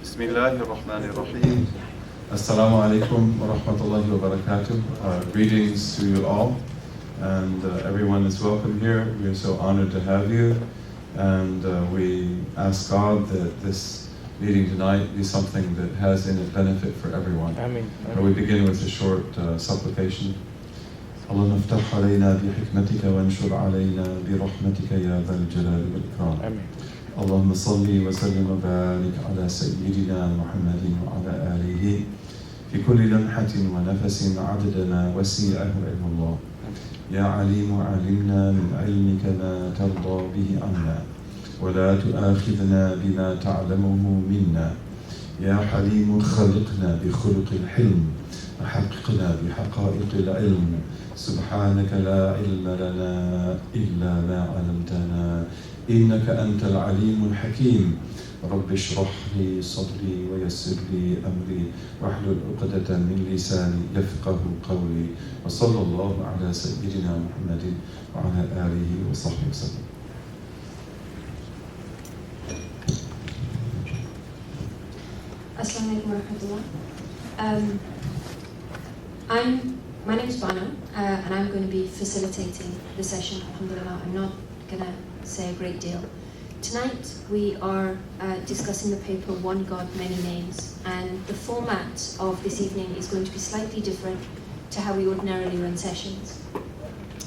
Bismillahirrahmanirrahim. Assalamu alaikum wa rahmatullahi wa barakatuh. Greetings to you all, and everyone is welcome here. We are so honored to have you, and we ask God that this meeting tonight be something that has in it benefit for everyone. Ameen. We begin with a short supplication. اللهم افتح علينا بحكمتك وانشر علينا برحمتك يا ذا الجلال والإكرام. Ameen. اللهم صل وسلم وبارك على سيدنا محمد وعلى آله في كل لمحة ونفس عدد ما وسعه علم الله. يا عليم علمنا من علمك ما ترضى به عنا ولا تؤاخذنا بما تعلمه منا. يا حليم خلقنا بخلق الحلم وحققنا بحقائق العلم. سبحانك لا علم لنا إلا ما علمتنا إنك أنت العليم الحكيم. رب اشرح لي صدري ويسر لي أمري واحلل عقدة من لساني يفقه قولي. وصلى الله على سيدنا محمد وعلى آله وصحبه وسلم. Assalamu alaikum wa rahmatullah. My name is Bana, and I'm going to be facilitating the session. Alhamdulillah, I'm not going to say a great deal. Tonight we are discussing the paper One God, Many Names, and the format of this evening is going to be slightly different to how we ordinarily run sessions.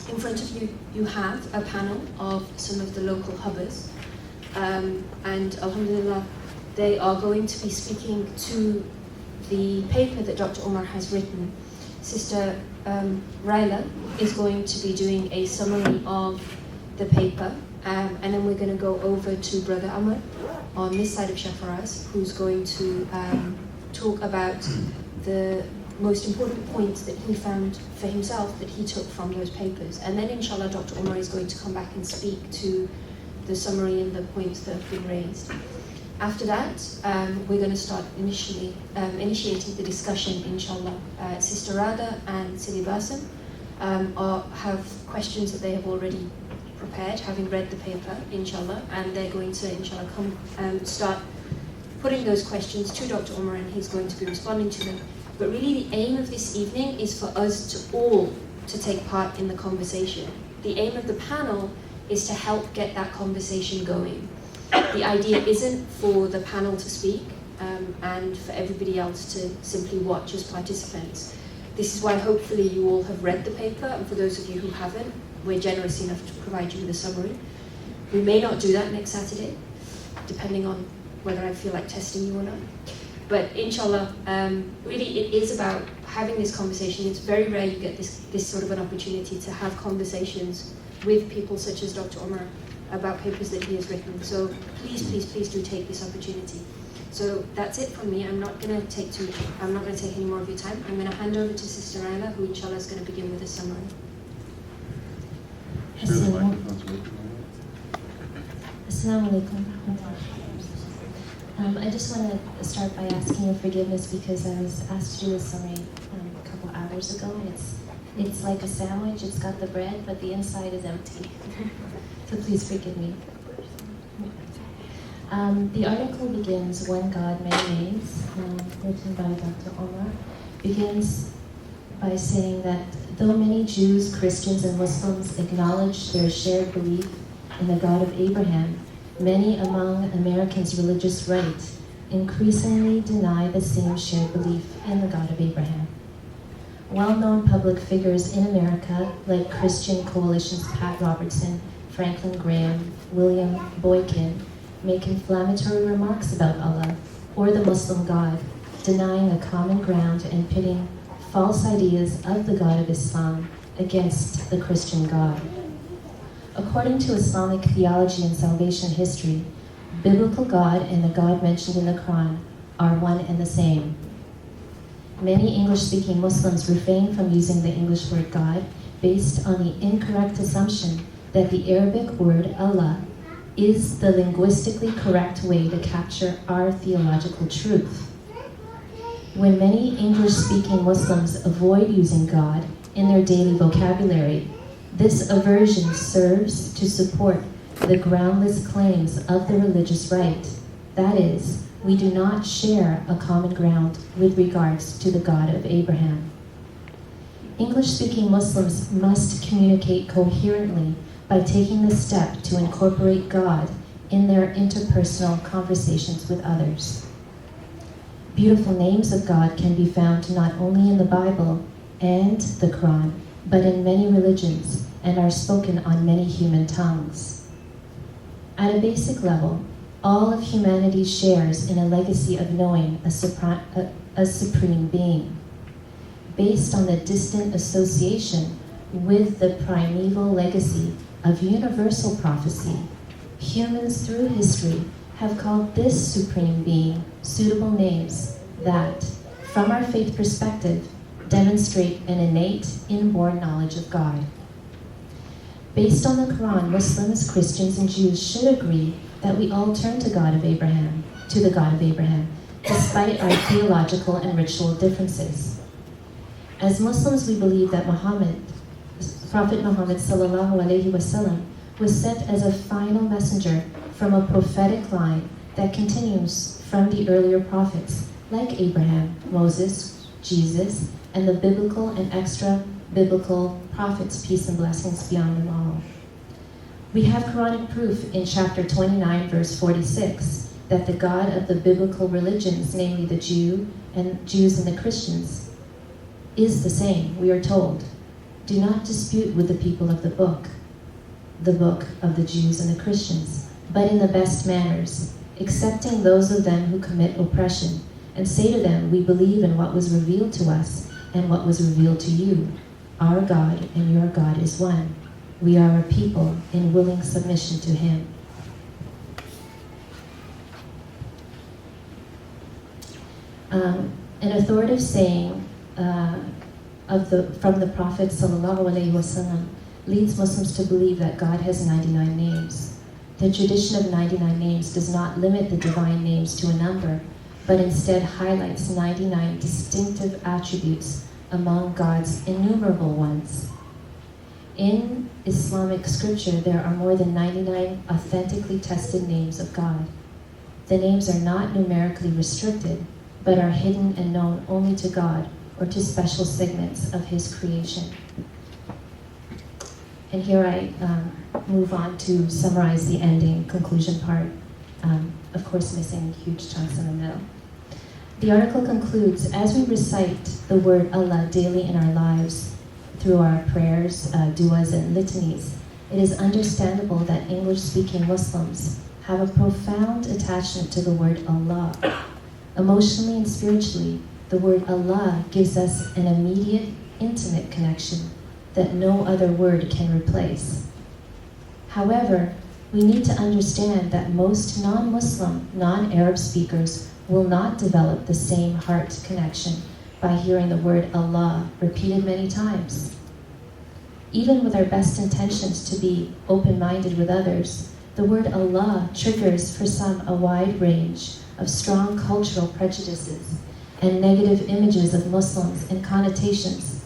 In front of you, you have a panel of some of the local hubbers, and alhamdulillah, they are going to be speaking to the paper that Dr. Umar has written. Sister Raila is going to be doing a summary of the paper, and then we're going to go over to Brother Amr on this side of Shafaraz, who's going to talk about the most important points that he found for himself that he took from those papers. And then inshallah Dr. Umar is going to come back and speak to the summary and the points that have been raised. After that, we're going to start initiating the discussion, inshallah. Sister Radha and Sidi Basim have questions that they have already prepared, having read the paper, inshallah, and they're going to, inshallah, come and start putting those questions to Dr. Umar, and he's going to be responding to them. But really the aim of this evening is for us to all to take part in the conversation. The aim of the panel is to help get that conversation going. The idea isn't for the panel to speak and for everybody else to simply watch as participants. This is why hopefully you all have read the paper, and for those of you who haven't, we're generous enough to provide you with a summary. We may not do that next Saturday, depending on whether I feel like testing you or not. But inshallah, really it is about having this conversation. It's very rare you get this sort of an opportunity to have conversations with people such as Dr. Umar about papers that he has written. So please, please, please do take this opportunity. So that's it from me. I'm not going to take any more of your time. I'm going to hand over to Sister Raila, who inshallah is going to begin with a summary. Assalamu alaikum. I just want to start by asking your forgiveness because I was asked to do a summary a couple hours ago, and it's like a sandwich. It's got the bread, but the inside is empty. So please forgive me. The article begins, One God, Many Names, written by Dr. Omar, begins by saying that though many Jews, Christians, and Muslims acknowledge their shared belief in the God of Abraham, many among Americans' religious right increasingly deny the same shared belief in the God of Abraham. Well-known public figures in America, like Christian Coalition's Pat Robertson, Franklin Graham, William Boykin, make inflammatory remarks about Allah or the Muslim God, denying a common ground and pitting false ideas of the God of Islam against the Christian God. According to Islamic theology and salvation history, biblical God and the God mentioned in the Quran are one and the same. Many English-speaking Muslims refrain from using the English word God based on the incorrect assumption that the Arabic word Allah is the linguistically correct way to capture our theological truth. When many English-speaking Muslims avoid using God in their daily vocabulary, this aversion serves to support the groundless claims of the religious right That is, we do not share a common ground with regards to the God of Abraham. English-speaking Muslims must communicate coherently by taking the step to incorporate God in their interpersonal conversations with others. Beautiful names of God can be found not only in the Bible and the Qur'an, but in many religions and are spoken on many human tongues. At a basic level, all of humanity shares in a legacy of knowing a supreme being. Based on the distant association with the primeval legacy of universal prophecy, humans through history have called this supreme being suitable names that, from our faith perspective, demonstrate an innate, inborn knowledge of God. Based on the Quran, Muslims, Christians, and Jews should agree that we all turn to the God of Abraham, despite our theological and ritual differences. As Muslims, we believe that Prophet Muhammad ﷺ was sent as a final messenger from a prophetic line that continues from the earlier prophets like Abraham, Moses, Jesus, and the biblical and extra-biblical prophets, peace and blessings be on them all. We have Quranic proof in chapter 29, verse 46, that the God of the biblical religions, namely the Jews and the Christians, is the same, we are told. Do not dispute with the people of the book of the Jews and the Christians, but in the best manners, accepting those of them who commit oppression, and say to them, we believe in what was revealed to us and what was revealed to you. Our God and your God is one. We are a people in willing submission to him. An authoritative saying from the Prophet ﷺ leads Muslims to believe that God has 99 names. The tradition of 99 names does not limit the divine names to a number, but instead highlights 99 distinctive attributes among God's innumerable ones. In Islamic scripture, there are more than 99 authentically tested names of God. The names are not numerically restricted, but are hidden and known only to God or to special segments of his creation. And here I move on to summarize the ending, conclusion part, of course missing huge chunks in the middle. The article concludes, as we recite the word Allah daily in our lives, through our prayers, du'as, and litanies, it is understandable that English-speaking Muslims have a profound attachment to the word Allah. Emotionally and spiritually, the word Allah gives us an immediate, intimate connection that no other word can replace. However, we need to understand that most non-Muslim, non-Arab speakers will not develop the same heart connection by hearing the word Allah repeated many times. Even with our best intentions to be open-minded with others, the word Allah triggers for some a wide range of strong cultural prejudices and negative images of Muslims and connotations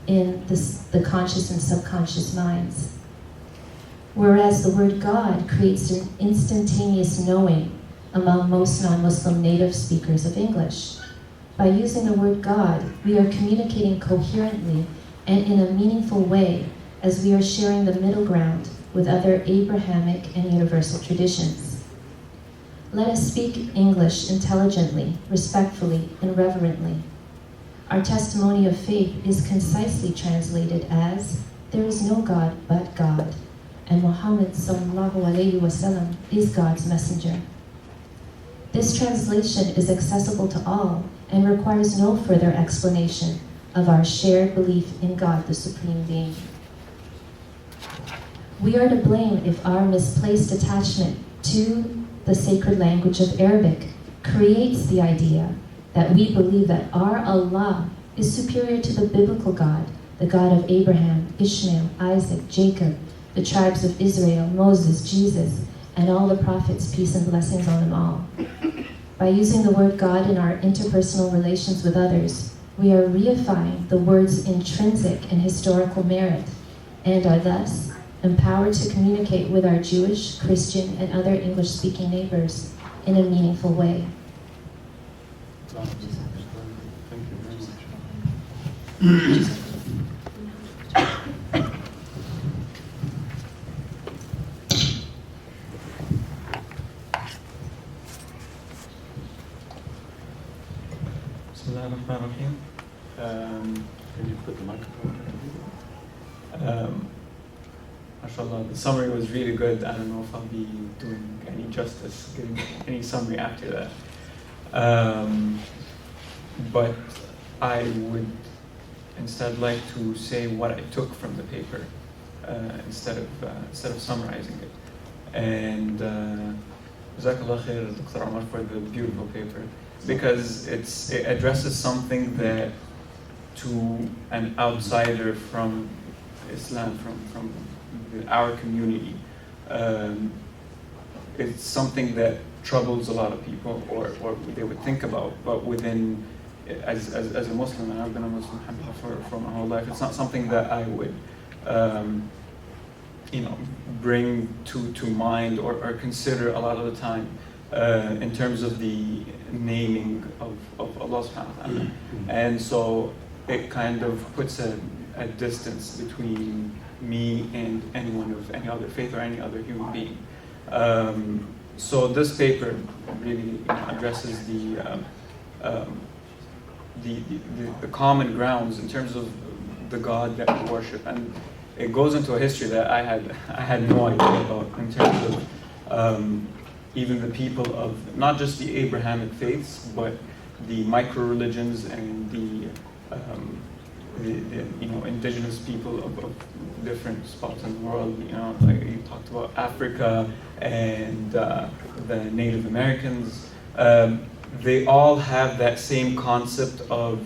in the conscious and subconscious minds. Whereas the word God creates an instantaneous knowing among most non-Muslim native speakers of English. By using the word God, we are communicating coherently and in a meaningful way as we are sharing the middle ground with other Abrahamic and universal traditions. Let us speak English intelligently, respectfully, and reverently. Our testimony of faith is concisely translated as, there is no God but God, and Muhammad ﷺ is God's messenger. This translation is accessible to all and requires no further explanation of our shared belief in God, the Supreme Being. We are to blame if our misplaced attachment to the sacred language of Arabic creates the idea that we believe that our Allah is superior to the biblical God, the God of Abraham, Ishmael, Isaac, Jacob, the tribes of Israel, Moses, Jesus, and all the prophets, peace and blessings on them all. By using the word God in our interpersonal relations with others, we are reifying the word's intrinsic and historical merit, and are thus empowered to communicate with our Jewish, Christian, and other English-speaking neighbors in a meaningful way. Thank you very much. Can you put the microphone? MashaAllah, the summary was really good. I don't know if I'll be doing any justice, giving any summary after that. But I would instead like to say what I took from the paper instead of summarizing it. And Jazakallah khair, Dr. Umar, for the beautiful paper, because it addresses something that to an outsider from Islam, from our community, it's something that troubles a lot of people, or they would think about, but within, as a Muslim, and I've been a Muslim for my whole life, it's not something that I would bring to mind or consider a lot of the time in terms of the naming of Allah subhanahu wa ta'ala. And so it kind of puts a distance between me and anyone of any other faith or any other human being. So this paper really addresses the common grounds in terms of the God that we worship, and it goes into a history that I had no idea about in terms of even the people of not just the Abrahamic faiths, but the micro-religions and the indigenous people of different spots in the world. Like you talked about Africa and the Native Americans. They all have that same concept of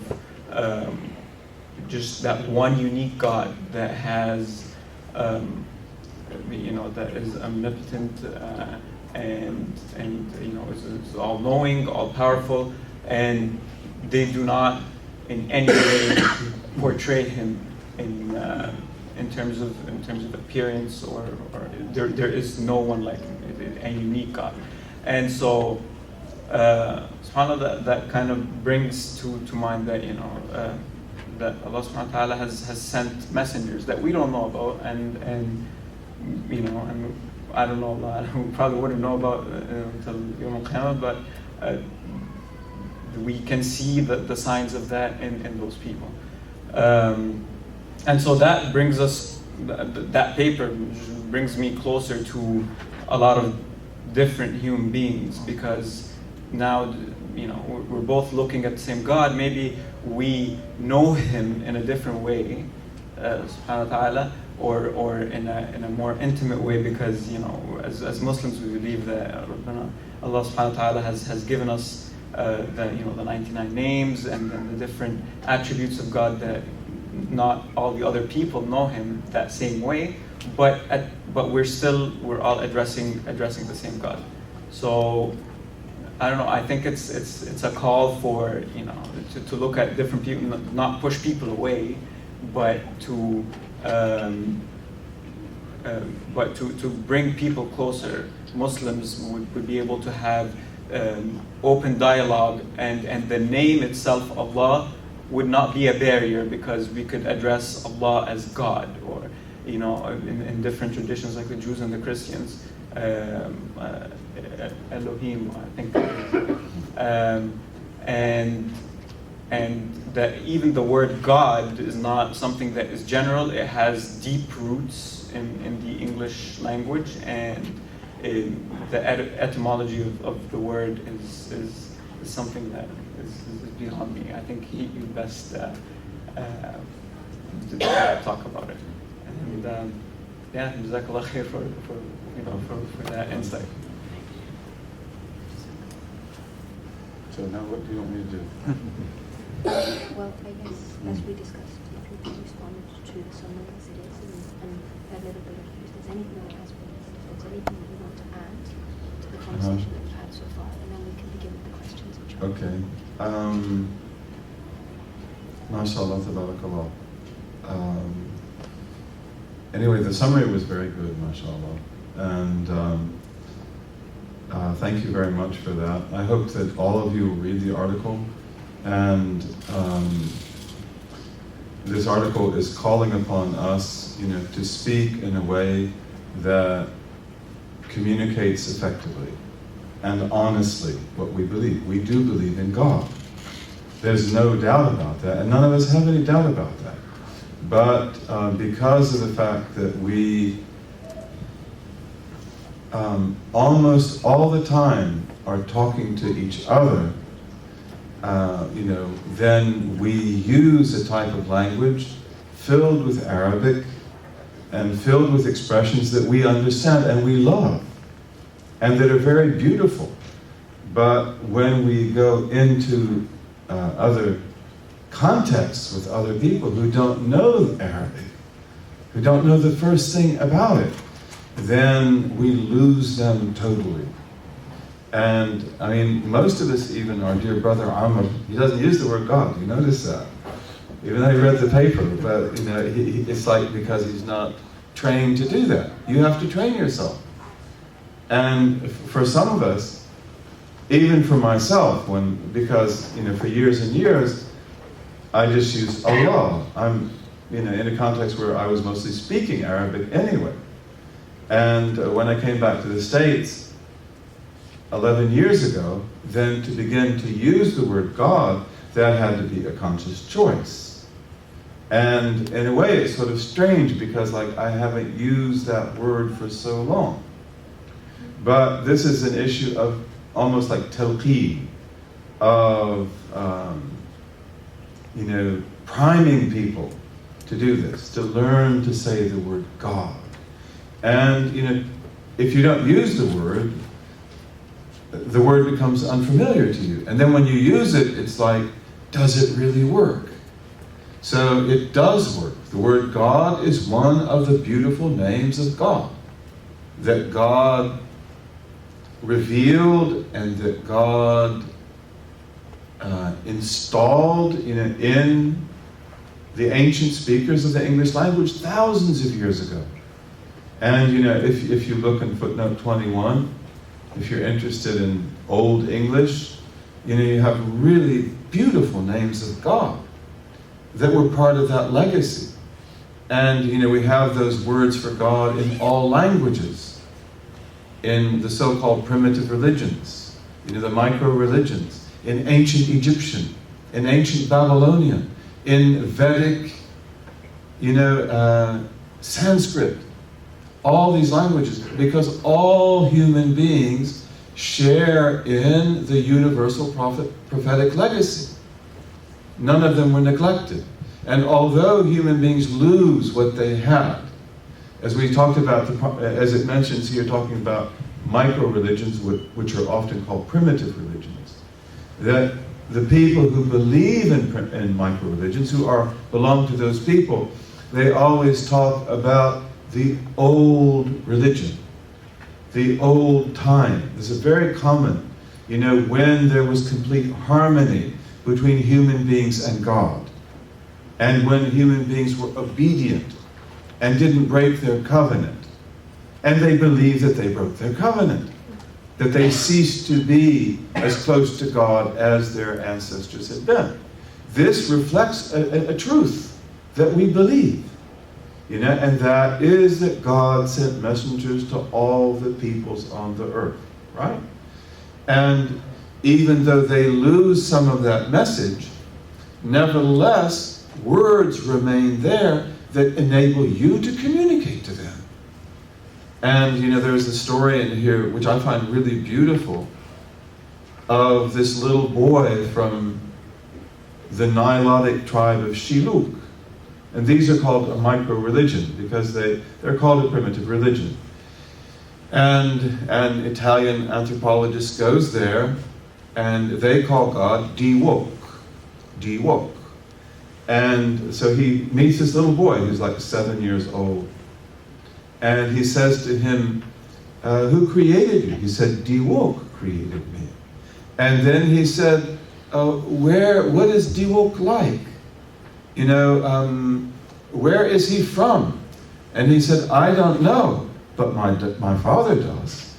just that one unique God that has, that is omnipotent and is all-knowing, all-powerful, and they do not in any way portray him in terms of appearance, or there is no one like him, a unique God. And so subhanAllah, that kind of brings to mind that that Allah subhanahu wa ta'ala has sent messengers that we don't know about, and I don't know Allah, we probably wouldn't know about until Yawm al-Qiyamah, but we can see the signs of that in those people. And so that brings us, that paper brings me closer to a lot of different human beings, because now we're both looking at the same God. Maybe we know him in a different way, subhanahu wa ta'ala, or in a more intimate way, because as Muslims we believe that Allah subhanahu wa ta'ala has given us the 99 names and the different attributes of God that not all the other people know him that same way, but we're all addressing the same God. So I don't know, I think it's a call for to look at different people, not push people away, but to bring people closer. Muslims would be able to have open dialogue, and the name itself, Allah, would not be a barrier, because we could address Allah as God, or in different traditions like the Jews and the Christians, Elohim, I think, and that even the word God is not something that is general. It has deep roots in the English language, and the etymology of the word is something that is beyond me. I think you best talk about it. And Jazakallah khair for that insight. So now what do you want me to do? Well, I guess, as we discussed, you can respond to the summary as it is, and a little bit of, if there's anything that has been, if there's anything that you want to add to the conversation that we've had so far, and then we can begin with the questions. Okay. MashaAllah, tabarakallah. Anyway, the summary was very good, mashallah. And thank you very much for that. I hope that all of you will read the article. And this article is calling upon us, to speak in a way that communicates effectively and honestly what we believe. We do believe in God. There's no doubt about that, and none of us have any doubt about that. But because of the fact that we almost all the time are talking to each other, then we use a type of language filled with Arabic and filled with expressions that we understand and we love and that are very beautiful. But when we go into other contexts with other people who don't know Arabic, who don't know the first thing about it, then we lose them totally. And I mean, most of us, even our dear brother Umar, he doesn't use the word God. You notice that, even though he read the paper. But it's like because he's not trained to do that. You have to train yourself. And for some of us, even for myself, because for years and years, I just used Allah. I'm in a context where I was mostly speaking Arabic anyway. And when I came back to the States 11 years ago, then to begin to use the word God, that had to be a conscious choice. And in a way, it's sort of strange because I haven't used that word for so long. But this is an issue of almost like talqeen, of priming people to do this, to learn to say the word God. And if you don't use the word becomes unfamiliar to you. And then when you use it, it's like, does it really work? So it does work. The word God is one of the beautiful names of God, that God revealed and that God installed in the ancient speakers of the English language thousands of years ago. And if you look in footnote 21, if you're interested in Old English, you have really beautiful names of God that were part of that legacy. And we have those words for God in all languages, in the so-called primitive religions, the micro-religions, in ancient Egyptian, in ancient Babylonian, in Vedic, Sanskrit, all these languages, because all human beings share in the universal prophetic legacy. None of them were neglected. And although human beings lose what they had, as we talked about, as it mentions here, talking about micro-religions, which are often called primitive religions, that the people who believe in micro-religions, who belong to those people, they always talk about the old religion, the old time. This is very common, when there was complete harmony between human beings and God, and when human beings were obedient and didn't break their covenant, and they believed that they broke their covenant, that they ceased to be as close to God as their ancestors had been. This reflects a truth that we believe. And that is that God sent messengers to all the peoples on the earth, right? And even though they lose some of that message, nevertheless, words remain there that enable you to communicate to them. And there's a story in here which I find really beautiful of this little boy from the Nilotic tribe of Shilluk. And these are called a micro-religion because they're called a primitive religion. And an Italian anthropologist goes there and they call God Diwok. And so he meets this little boy who's like 7 years old. And he says to him, who created you? He said, Diwok created me. And then he said, what is Diwok like? Where is he from? And he said, I don't know, but my father does.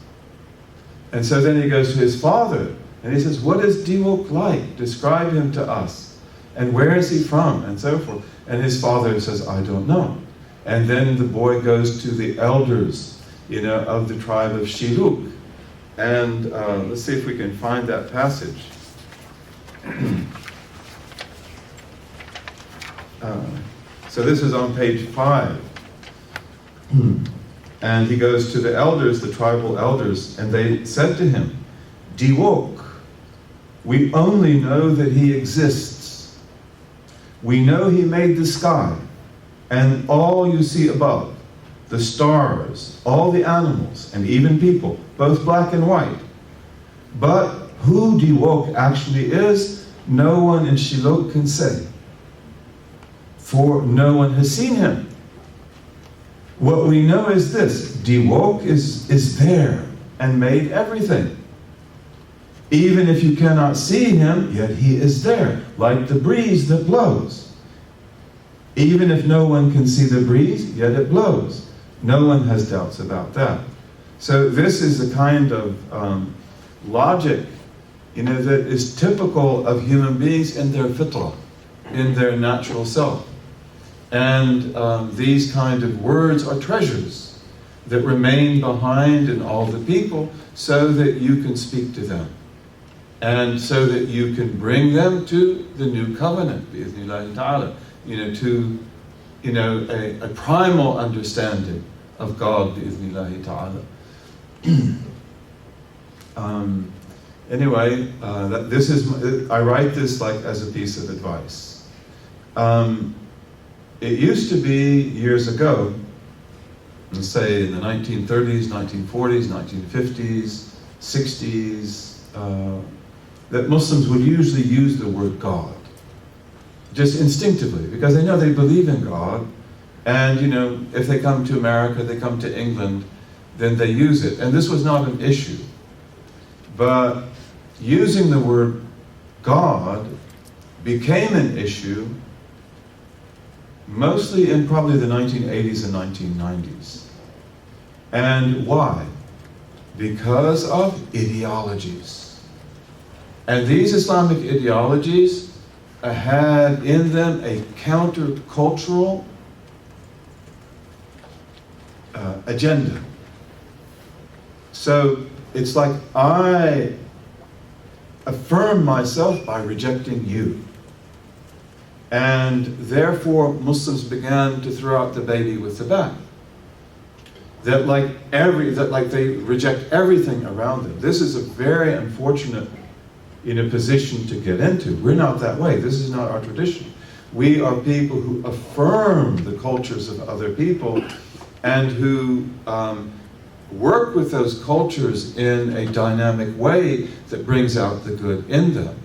And so then he goes to his father, and he says, what is Diwok like? Describe him to us. And where is he from? And so forth. And his father says, I don't know. And then the boy goes to the elders, of the tribe of Shiluk. And let's see if we can find that passage. So this is on page 5. And he goes to the elders, the tribal elders, and they said to him, Diwok, we only know that he exists. We know he made the sky and all you see above, the stars, all the animals, and even people, both black and white. But who Diwok actually is, no one in Shilok can say, for no one has seen him. What we know is this: Diwok is there and made everything. Even if you cannot see him, yet he is there, like the breeze that blows. Even if no one can see the breeze, yet it blows. No one has doubts about that. So this is the kind of logic, that is typical of human beings in their fitrah, in their natural self. And these kind of words are treasures that remain behind in all the people so that you can speak to them. And so that you can bring them to the new covenant, bi'idhnillahi ta'ala, to a primal understanding of God, bi'idhnillahi ta'ala. Anyway, this is, I write this like as a piece of advice. It used to be years ago, let's say in the 1930s, 1940s, 1950s, 60s, that Muslims would usually use the word God, just instinctively, because they know they believe in God, and if they come to America, they come to England, then they use it. And this was not an issue. But using the word God became an issue mostly in probably the 1980s and 1990s. And why? Because of ideologies. And these Islamic ideologies had in them a countercultural agenda. So it's like I affirm myself by rejecting you. And therefore Muslims began to throw out the baby with the bath. That they reject everything around them. This is a very unfortunate position to get into. We're not that way. This is not our tradition. We are people who affirm the cultures of other people and who work with those cultures in a dynamic way that brings out the good in them.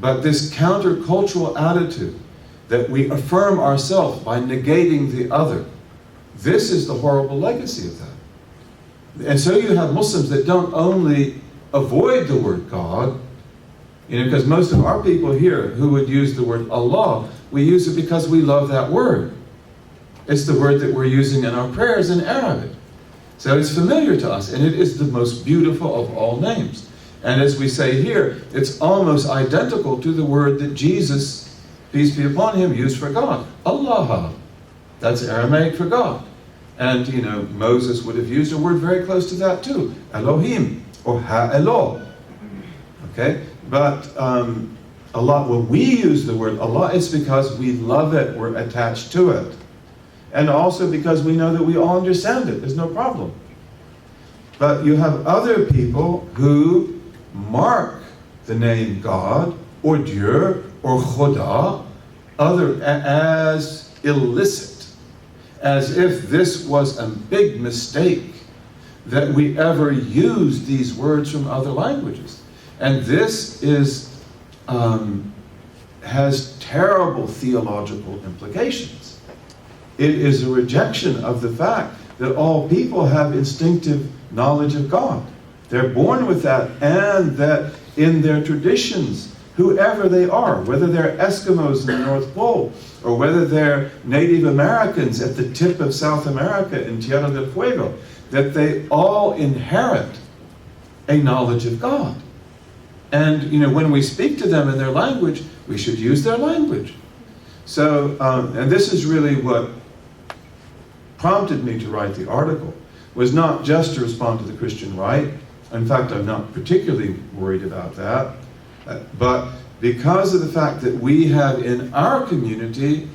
But this countercultural attitude that we affirm ourselves by negating the other, this is the horrible legacy of that. And so you have Muslims that don't only avoid the word God, because most of our people here who would use the word Allah, we use it because we love that word. It's the word that we're using in our prayers in Arabic. So it's familiar to us, and it is the most beautiful of all names. And as we say here, it's almost identical to the word that Jesus, peace be upon him, used for God. Allah. That's Aramaic for God. And Moses would have used a word very close to that too. Elohim, or Ha'elo. Okay? But Allah, when we use the word Allah, it's because we love it, we're attached to it. And also because we know that we all understand it, there's no problem. But you have other people who mark the name God, or Dieu, or Khoda, as illicit, as if this was a big mistake that we ever used these words from other languages. And this has terrible theological implications. It is a rejection of the fact that all people have instinctive knowledge of God. They're born with that, and that in their traditions, whoever they are, whether they're Eskimos in the North Pole, or whether they're Native Americans at the tip of South America in Tierra del Fuego, that they all inherit a knowledge of God. And when we speak to them in their language, we should use their language. So, and this is really what prompted me to write the article, was not just to respond to the Christian right. In fact, I'm not particularly worried about that. But because of the fact that we have in our community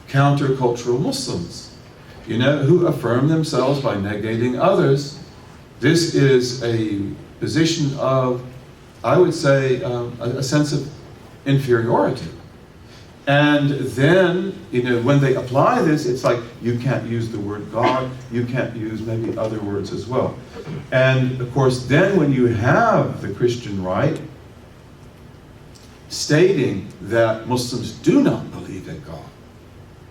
countercultural Muslims, who affirm themselves by negating others. This is a position of, I would say, a sense of inferiority. And then, when they apply this, it's like, you can't use the word God, you can't use maybe other words as well. And of course, then when you have the Christian right stating that Muslims do not believe in God,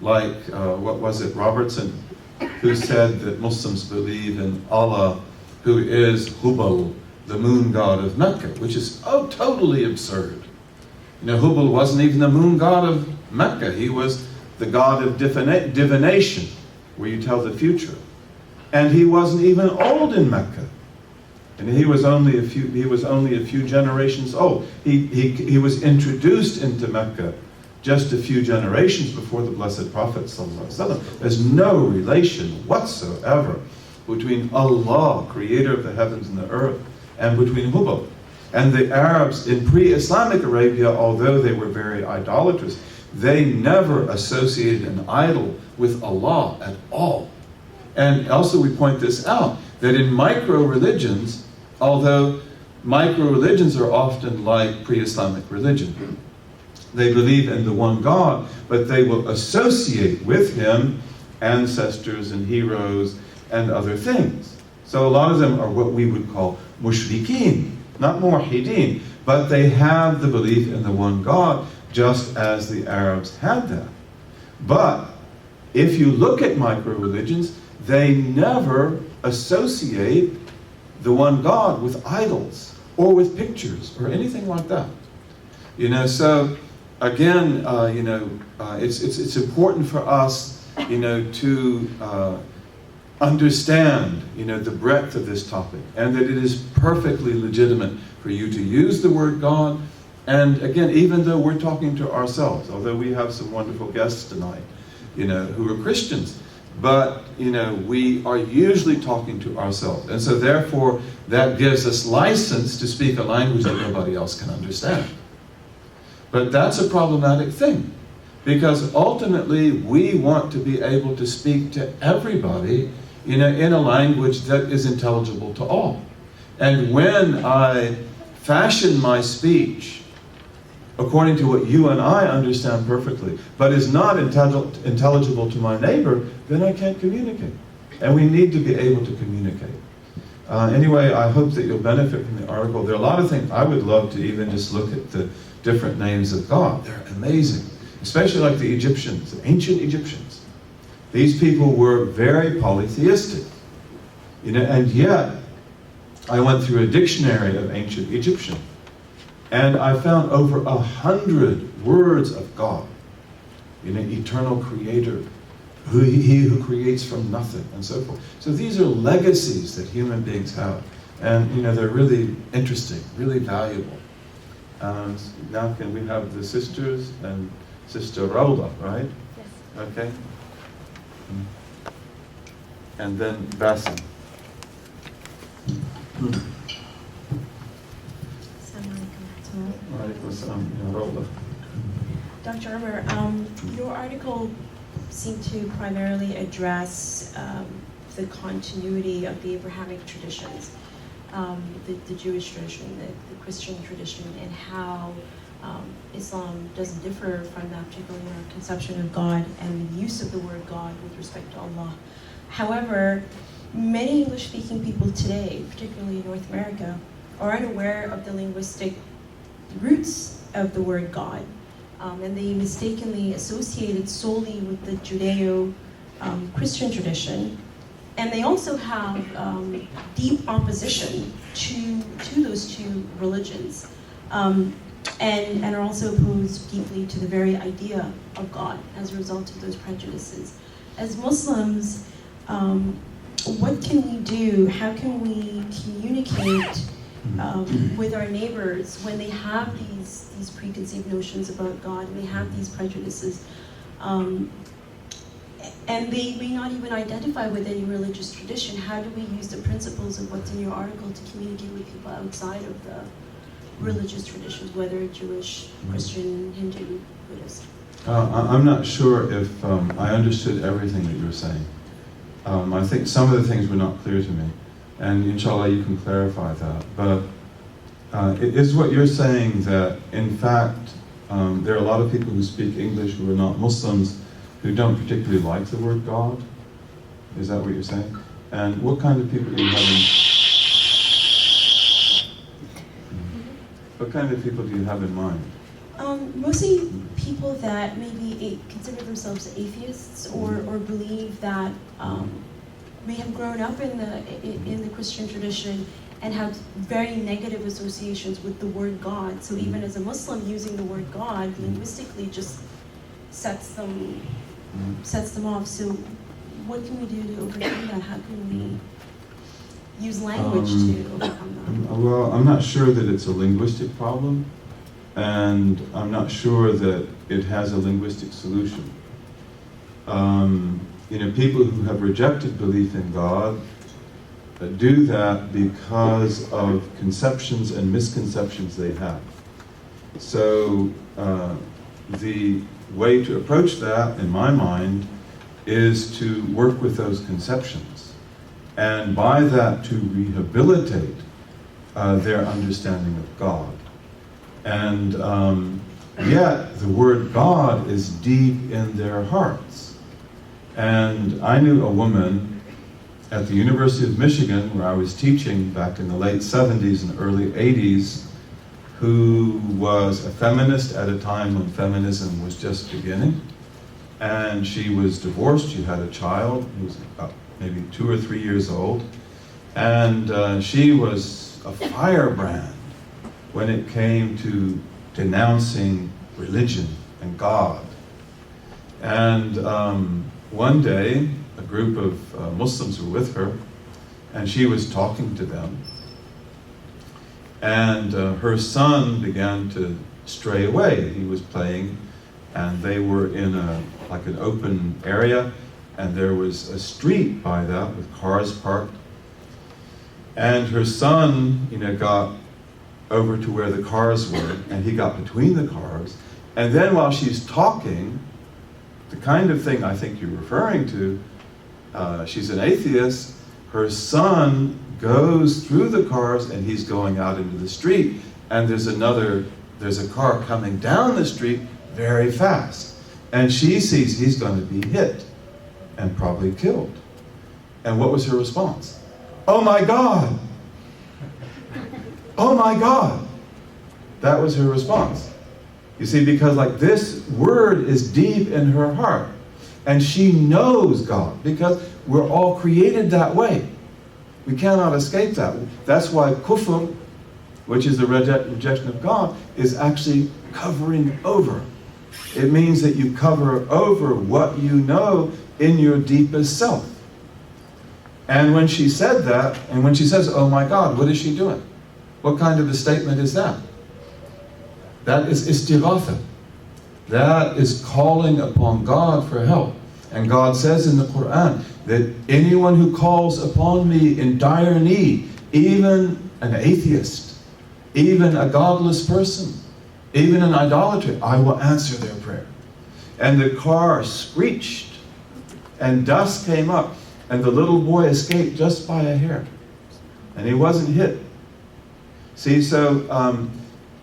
like, what was it, Robertson, who said that Muslims believe in Allah, who is Hubal, the moon god of Mecca, which is totally absurd. Hubal wasn't even the moon god of Mecca. He was the god of divination, where you tell the future. And he wasn't even old in Mecca. And he was only a few generations old. He was introduced into Mecca just a few generations before the Blessed Prophet ﷺ. There's no relation whatsoever between Allah, creator of the heavens and the earth, and between Hubal. And the Arabs in pre-Islamic Arabia, although they were very idolatrous, they never associated an idol with Allah at all. And also we point this out, that in micro-religions, although micro-religions are often like pre-Islamic religion, they believe in the one God, but they will associate with him ancestors and heroes and other things. So a lot of them are what we would call mushrikeen, not muwahhideen, but they have the belief in the one God, just as the Arabs had that. But if you look at micro-religions, they never associate the one God with idols or with pictures or anything like that. So again, it's important for us, to understand, the breadth of this topic, and that it is perfectly legitimate for you to use the word God. And again, even though we're talking to ourselves, although we have some wonderful guests tonight, who are Christians, but, we are usually talking to ourselves. And so therefore, that gives us license to speak a language that nobody else can understand. But that's a problematic thing, because ultimately we want to be able to speak to everybody, in a language that is intelligible to all. And when I fashion my speech according to what you and I understand perfectly, but is not intelligible to my neighbor, then I can't communicate. And we need to be able to communicate. Anyway, I hope that you'll benefit from the article. There are a lot of things. I would love to even just look at the different names of God. They're amazing. Especially like the Egyptians, the ancient Egyptians. These people were very polytheistic. And yet, I went through a dictionary of ancient Egyptian, and I found over 100 words of God. Eternal creator, he who creates from nothing, and so forth. So these are legacies that human beings have. And they're really interesting, really valuable. Now can we have the sisters and Sister Rauda, right? Yes. Okay. And then Bassem. Dr. Umar, your article seemed to primarily address the continuity of the Abrahamic traditions, the Jewish tradition, the Christian tradition, and how Islam doesn't differ from that, particularly in our conception of God and the use of the word God with respect to Allah. However, many English-speaking people today, particularly in North America, are unaware of the linguistic roots of the word God, and they mistakenly associate it solely with the Judeo-Christian tradition, and they also have deep opposition to those two religions, and are also opposed deeply to the very idea of God as a result of those prejudices. As Muslims, what can we do? How can we communicate with our neighbors when they have these preconceived notions about God and they have these prejudices. And they may not even identify with any religious tradition. How do we use the principles of what's in your article to communicate with people outside of the religious traditions, whether Jewish, Christian, Hindu, Buddhist? I'm not sure if I understood everything that you were saying. I think some of the things were not clear to me, and inshallah you can clarify that. But is what you're saying that, in fact, there are a lot of people who speak English who are not Muslims who don't particularly like the word God? Is that what you're saying? And what kind of people do you have in... What kind of people do you have in mind? Mostly people that maybe consider themselves atheists or believe that may have grown up in the Christian tradition and have very negative associations with the word God. So even as a Muslim, using the word God linguistically just sets them off. So what can we do to overcome that? How can we use language to overcome that? Well, I'm not sure that it's a linguistic problem, and I'm not sure that it has a linguistic solution. People who have rejected belief in God do that because of conceptions and misconceptions they have. So the way to approach that, in my mind, is to work with those conceptions, and by that to rehabilitate their understanding of God. And yet the word God is deep in their hearts. And I knew a woman at the University of Michigan, where I was teaching back in the late 70s and early 80s, who was a feminist at a time when feminism was just beginning. And she was divorced. She had a child who was about maybe 2 or 3 years old. And she was a firebrand when it came to denouncing religion and God. And one day, a group of Muslims were with her, and she was talking to them. And her son began to stray away. He was playing, and they were in like an open area, and there was a street by that with cars parked. And her son, got over to where the cars were, and he got between the cars. And then while she's talking, the kind of thing I think you're referring to, she's an atheist, her son goes through the cars and he's going out into the street, and there's a car coming down the street very fast. And she sees he's going to be hit and probably killed. And what was her response? "Oh my God! Oh my God!" That was her response. You see, because this word is deep in her heart. And she knows God, because we're all created that way. We cannot escape that. That's why kufr, which is the rejection of God, is actually covering over. It means that you cover over what you know in your deepest self. And when she said that, and when she says, "Oh my God," what is she doing? What kind of a statement is that? That is istighatha. That is calling upon God for help. And God says in the Qur'an that anyone who calls upon me in dire need, even an atheist, even a godless person, even an idolater, I will answer their prayer. And the car screeched, and dust came up, and the little boy escaped just by a hair. And he wasn't hit. See, so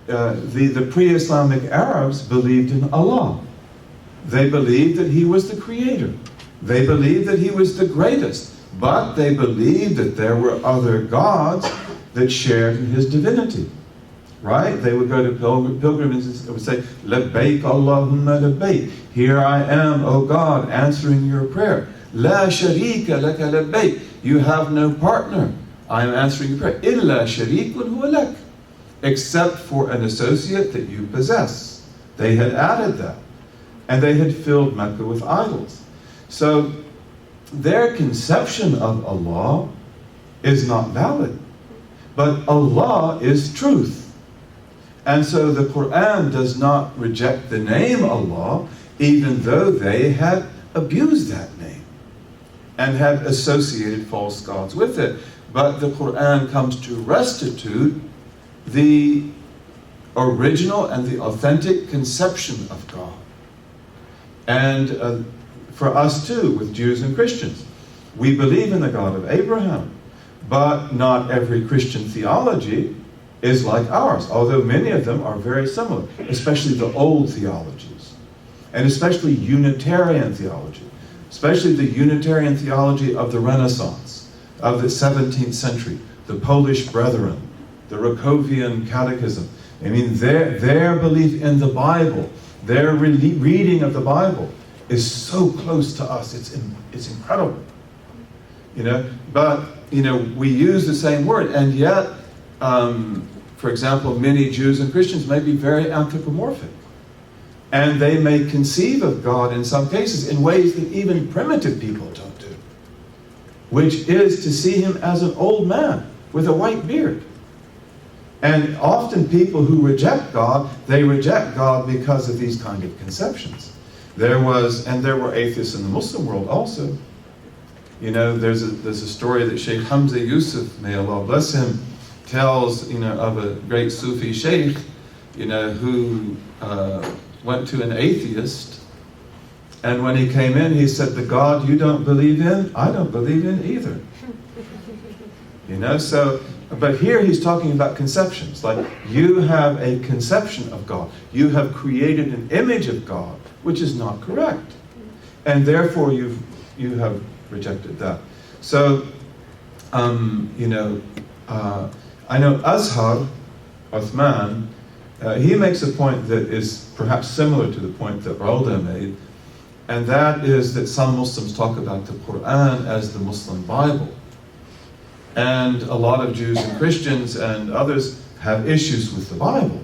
the pre-Islamic Arabs believed in Allah. They believed that He was the creator. They believed that He was the greatest. But they believed that there were other gods that shared in His divinity. Right? They would go to pilgrimages and would say, "Labbaik Allahumma labbaik." Here I am, O God, answering your prayer. La sharika laka labbaik. You have no partner. I am answering your prayer. Illa sharikun huwa lak. Except for an associate that you possess. They had added that. And they had filled Mecca with idols. So their conception of Allah is not valid. But Allah is truth. And so the Qur'an does not reject the name Allah, even though they have abused that name and have associated false gods with it. But the Qur'an comes to restitute the original and the authentic conception of God. And for us too, with Jews and Christians, we believe in the God of Abraham, but not every Christian theology is like ours, although many of them are very similar, especially the old theologies, and especially Unitarian theology, especially the Unitarian theology of the Renaissance, of the 17th century, the Polish Brethren, the Rakovian Catechism. I mean, their belief in the Bible, their reading of the Bible is so close to us. It's incredible, you know. But you know, we use the same word, and yet, for example, many Jews and Christians may be very anthropomorphic, and they may conceive of God in some cases in ways that even primitive people don't do, which is to see him as an old man with a white beard. And often people who reject God, they reject God because of these kind of conceptions. There were atheists in the Muslim world also. You know, there's a story that Sheikh Hamza Yusuf, may Allah bless him, tells, you know, of a great Sufi sheikh, you know, who went to an atheist, and when he came in, he said, "The God you don't believe in, I don't believe in either." You know, so, but here he's talking about conceptions, like you have a conception of God, you have created an image of God, which is not correct, and therefore you have rejected that. So, you know, I know Azhar Uthman, he makes a point that is perhaps similar to the point that Rauda made, and that is that some Muslims talk about the Qur'an as the Muslim Bible. And a lot of Jews and Christians and others have issues with the Bible.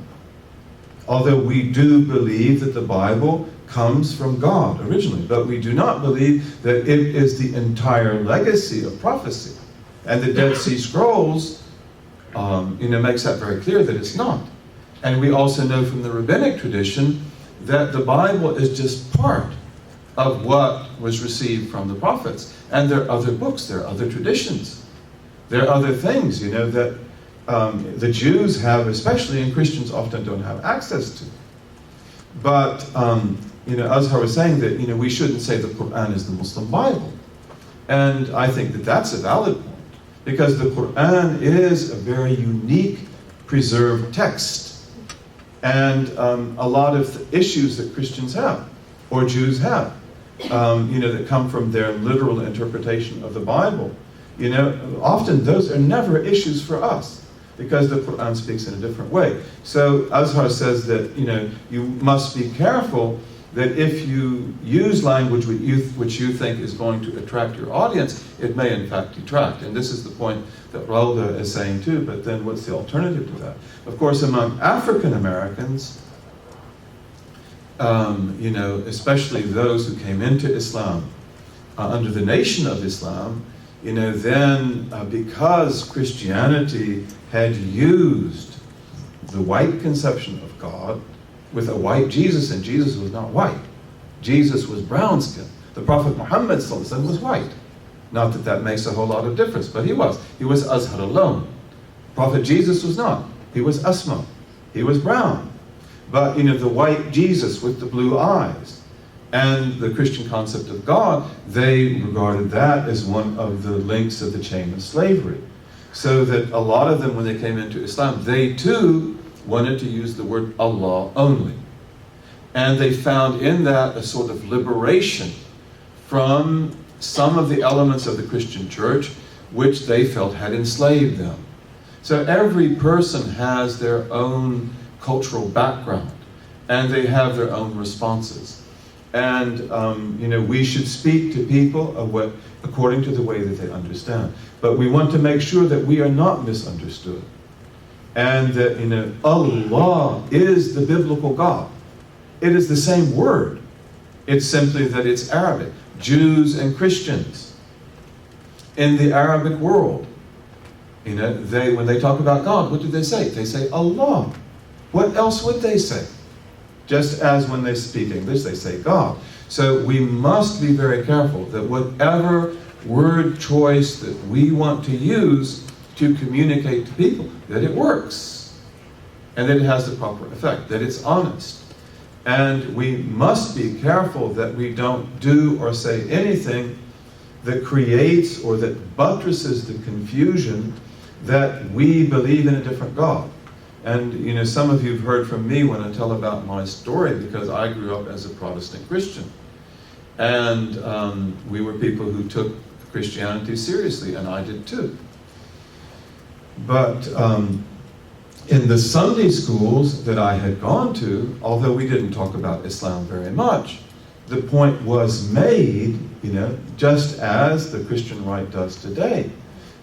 Although we do believe that the Bible comes from God originally, but we do not believe that it is the entire legacy of prophecy. And the Dead Sea Scrolls, you know, makes that very clear that it's not. And we also know from the rabbinic tradition that the Bible is just part of what was received from the prophets. And there are other books, there are other traditions. There are other things, you know, that the Jews have, especially, and Christians often don't have access to. But, you know, Azhar was saying that, you know, we shouldn't say the Qur'an is the Muslim Bible. And I think that that's a valid point, because the Qur'an is a very unique, preserved text. And a lot of the issues that Christians have, or Jews have, you know, that come from their literal interpretation of the Bible, you know, often those are never issues for us, because the Qur'an speaks in a different way. So Azhar says that, you know, you must be careful that if you use language which you think is going to attract your audience, it may in fact detract. And this is the point that Rauda is saying too, but then what's the alternative to that? Of course, among African Americans, you know, especially those who came into Islam under the Nation of Islam, you know, then because Christianity had used the white conception of God with a white Jesus, and Jesus was not white. Jesus was brown skinned. The Prophet Muhammad was white. Not that that makes a whole lot of difference, but he was. He was Azhar alone. Prophet Jesus was not. He was Asma. He was brown. But, you know, the white Jesus with the blue eyes, and the Christian concept of God, they regarded that as one of the links of the chain of slavery. So that a lot of them, when they came into Islam, they too wanted to use the word Allah only. And they found in that a sort of liberation from some of the elements of the Christian church which they felt had enslaved them. So every person has their own cultural background, and they have their own responses. And, you know, we should speak to people according to the way that they understand. But we want to make sure that we are not misunderstood. And that, you know, Allah is the biblical God. It is the same word. It's simply that it's Arabic. Jews and Christians in the Arabic world, You know, when they talk about God, what do they say? They say Allah. What else would they say? Just as when they speak English, they say God. So we must be very careful that whatever word choice that we want to use to communicate to people, that it works, and that it has the proper effect, that it's honest. And we must be careful that we don't do or say anything that creates or that buttresses the confusion that we believe in a different God. And you know, some of you have heard from me when I tell about my story, because I grew up as a Protestant Christian. And we were people who took Christianity seriously, and I did too. But in the Sunday schools that I had gone to, although we didn't talk about Islam very much, the point was made, you know, just as the Christian right does today,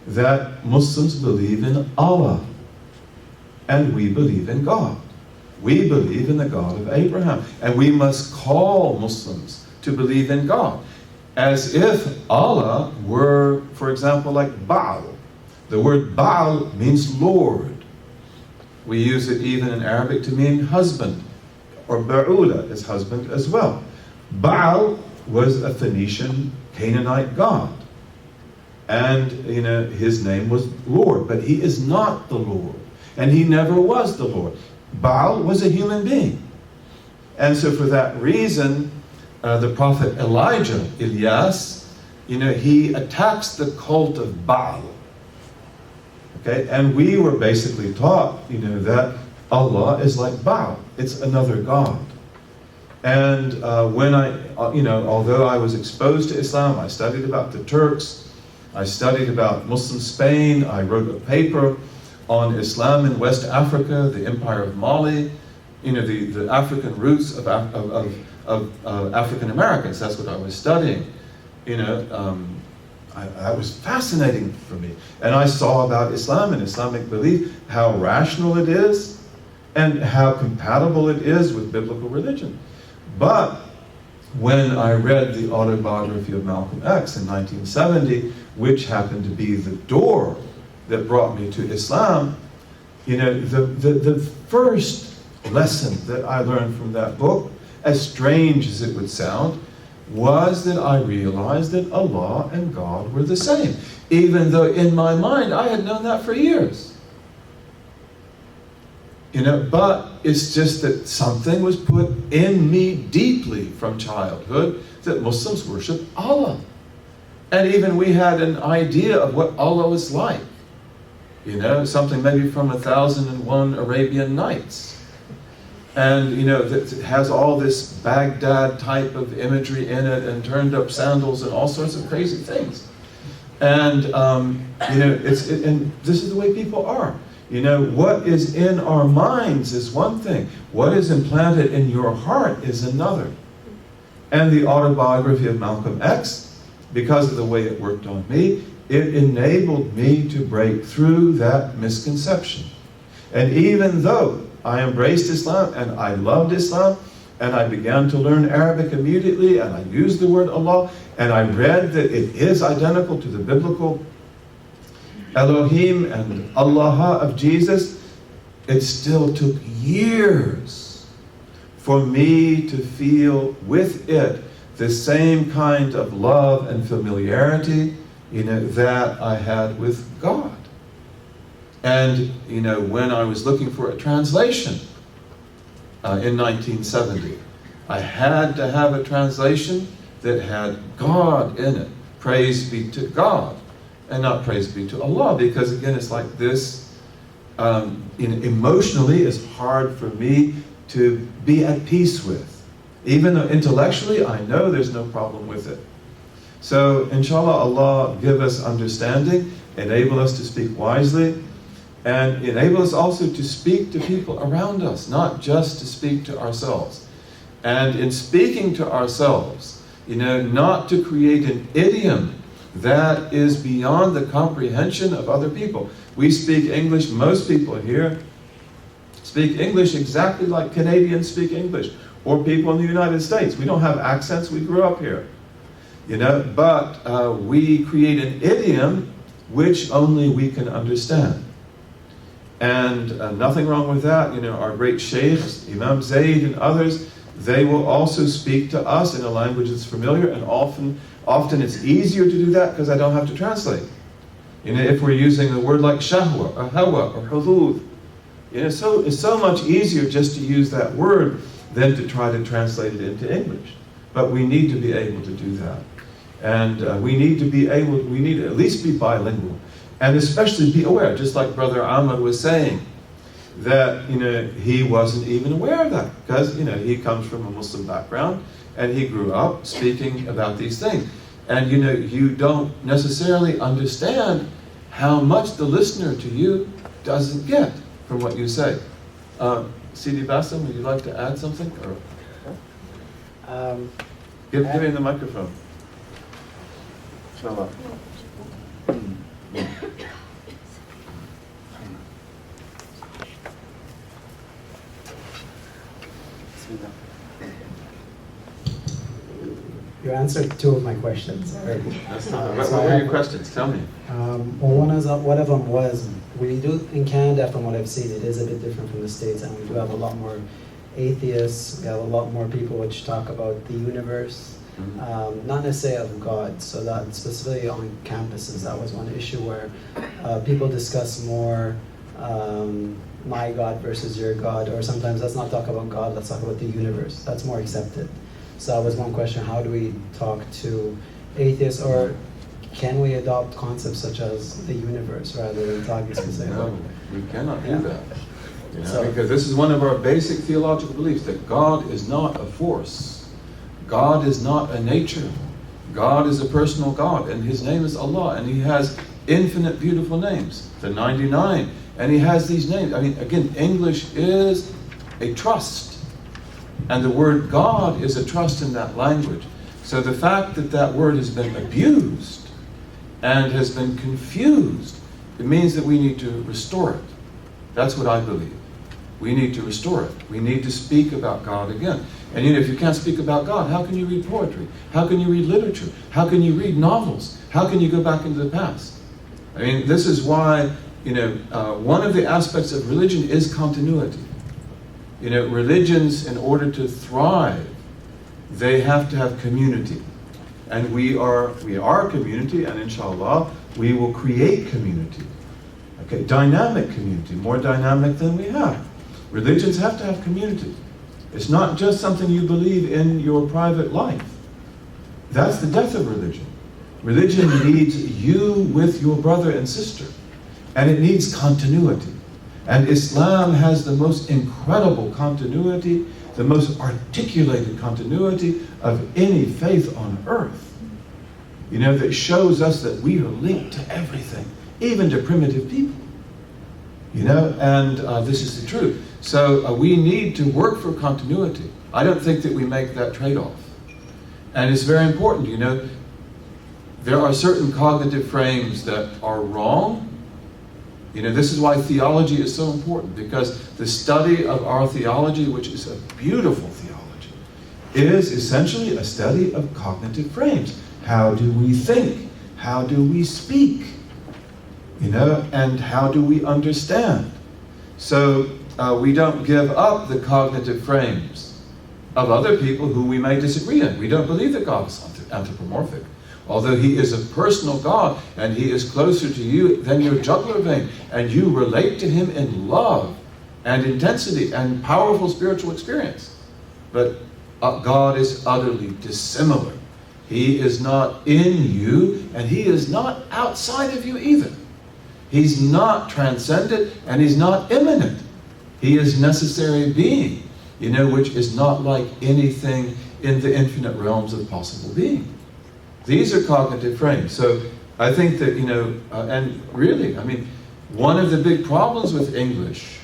that Muslims believe in Allah, and we believe in God. We believe in the God of Abraham, and we must call Muslims to believe in God, as if Allah were, for example, like Baal. The word Baal means Lord. We use it even in Arabic to mean husband, or Ba'ula is husband as well. Baal was a Phoenician Canaanite god, and you know, his name was Lord, but he is not the Lord, and he never was the Lord. Baal was a human being, and so for that reason, the prophet Elijah, Elias, you know, he attacks the cult of Baal. Okay, and we were basically taught, you know, that Allah is like Baal. It's another god. And when you know, although I was exposed to Islam, I studied about the Turks, I studied about Muslim Spain, I wrote a paper on Islam in West Africa, the Empire of Mali, you know, the African roots of African Americans. That's what I was studying. You know, that was fascinating for me. And I saw about Islam and Islamic belief, how rational it is, and how compatible it is with biblical religion. But when I read the autobiography of Malcolm X in 1970, which happened to be the door that brought me to Islam, you know, the first lesson that I learned from that book, as strange as it would sound, was that I realized that Allah and God were the same, even though in my mind I had known that for years. You know, but it's just that something was put in me deeply from childhood that Muslims worship Allah. And even we had an idea of what Allah was like. You know, something maybe from 1001 Arabian Nights. And, you know, that has all this Baghdad type of imagery in it, and turned up sandals and all sorts of crazy things. And, you know, and this is the way people are. You know, what is in our minds is one thing. What is implanted in your heart is another. And the autobiography of Malcolm X, because of the way it worked on me, it enabled me to break through that misconception. And even though I embraced Islam and I loved Islam, and I began to learn Arabic immediately, and I used the word Allah, and I read that it is identical to the biblical Elohim and Allah of Jesus, it still took years for me to feel with it the same kind of love and familiarity, you know, that I had with God. And, you know, when I was looking for a translation in 1970, I had to have a translation that had God in it. Praise be to God, and not praise be to Allah, because again, it's like this, you know, emotionally it's hard for me to be at peace with. Even though intellectually I know there's no problem with it. So, inshallah, Allah give us understanding, enable us to speak wisely, and enable us also to speak to people around us, not just to speak to ourselves. And in speaking to ourselves, you know, not to create an idiom that is beyond the comprehension of other people. We speak English, most people here speak English exactly like Canadians speak English, or people in the United States. We don't have accents, we grew up here. You know, but we create an idiom which only we can understand. And nothing wrong with that. You know, our great sheikhs, Imam Zayd and others, they will also speak to us in a language that's familiar, and often it's easier to do that because I don't have to translate. You know, if we're using a word like shahwa, or hawa, or hudud, you know, so it's so much easier just to use that word than to try to translate it into English. But we need to be able to do that. And we need to at least be bilingual. And especially be aware, just like Brother Ahmad was saying, that, you know, he wasn't even aware of that. Because, you know, he comes from a Muslim background, and he grew up speaking about these things. And, you know, you don't necessarily understand how much the listener to you doesn't get from what you say. Sidi Bassam, would you like to add something? Or give me the microphone. Inshallah. You answered two of my questions already. What were your questions? Tell me. Well, one of them was, we do in Canada, from what I've seen, it is a bit different from the States, and we do have a lot more atheists. We have a lot more people which talk about the universe, not necessarily of God. So that specifically on campuses, that was one issue where people discuss more my God versus your God, or sometimes let's not talk about God, let's talk about the universe. That's more accepted. So that was one question: how do we talk to atheists, or can we adopt concepts such as the universe rather than talking specifically? No, we cannot do that. You know, So, because this is one of our basic theological beliefs, that God is not a force. God is not a nature. God is a personal God, and His name is Allah, and He has infinite beautiful names, the 99, and He has these names. I mean, again, English is a trust. And the word God is a trust in that language. So the fact that that word has been abused and has been confused, it means that we need to restore it. That's what I believe. We need to restore it. We need to speak about God again. And you know, if you can't speak about God, how can you read poetry? How can you read literature? How can you read novels? How can you go back into the past? I mean, this is why, you know, one of the aspects of religion is continuity. You know, religions, in order to thrive, they have to have community. And we are a community, and inshallah, we will create community. Okay, dynamic community, more dynamic than we have. Religions have to have community. It's not just something you believe in your private life. That's the death of religion. Religion needs you with your brother and sister, and it needs continuity. And Islam has the most incredible continuity, the most articulated continuity of any faith on earth. You know, that shows us that we are linked to everything, even to primitive people. You know, and this is the truth. So we need to work for continuity. I don't think that we make that trade-off. And it's very important, you know, there are certain cognitive frames that are wrong. You know, this is why theology is so important, because the study of our theology, which is a beautiful theology, is essentially a study of cognitive frames. How do we think? How do we speak? You know, and how do we understand? So we don't give up the cognitive frames of other people who we may disagree in. We don't believe that God is anthropomorphic. Although He is a personal God, and He is closer to you than your jugular vein, and you relate to Him in love and intensity and powerful spiritual experience. But God is utterly dissimilar. He is not in you, and He is not outside of you either. He's not transcendent, and He's not immanent. He is necessary being, you know, which is not like anything in the infinite realms of possible being. These are cognitive frames. So I think that, you know, and really, I mean, one of the big problems with English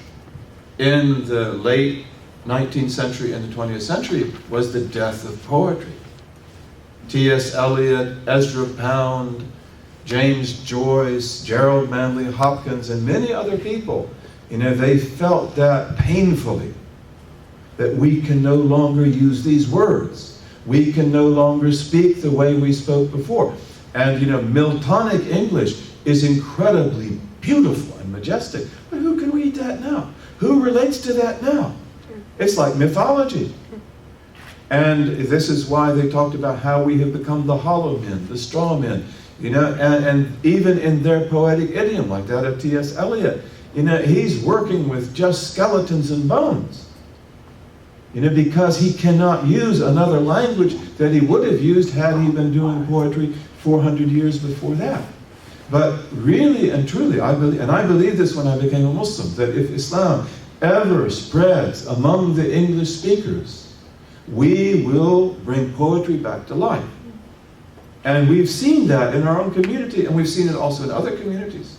in the late 19th century and the 20th century was the death of poetry. T.S. Eliot, Ezra Pound, James Joyce, Gerald Manley Hopkins, and many other people, you know, they felt that painfully, that we can no longer use these words. We can no longer speak the way we spoke before. And, you know, Miltonic English is incredibly beautiful and majestic. But who can read that now? Who relates to that now? It's like mythology. And this is why they talked about how we have become the hollow men, the straw men. And even in their poetic idiom, like that of T.S. Eliot, he's working with just skeletons and bones. Because he cannot use another language that he would have used had he been doing poetry 400 years before that. But really and truly, I believe this when I became a Muslim, that if Islam ever spreads among the English speakers, we will bring poetry back to life. And we've seen that in our own community, and we've seen it also in other communities.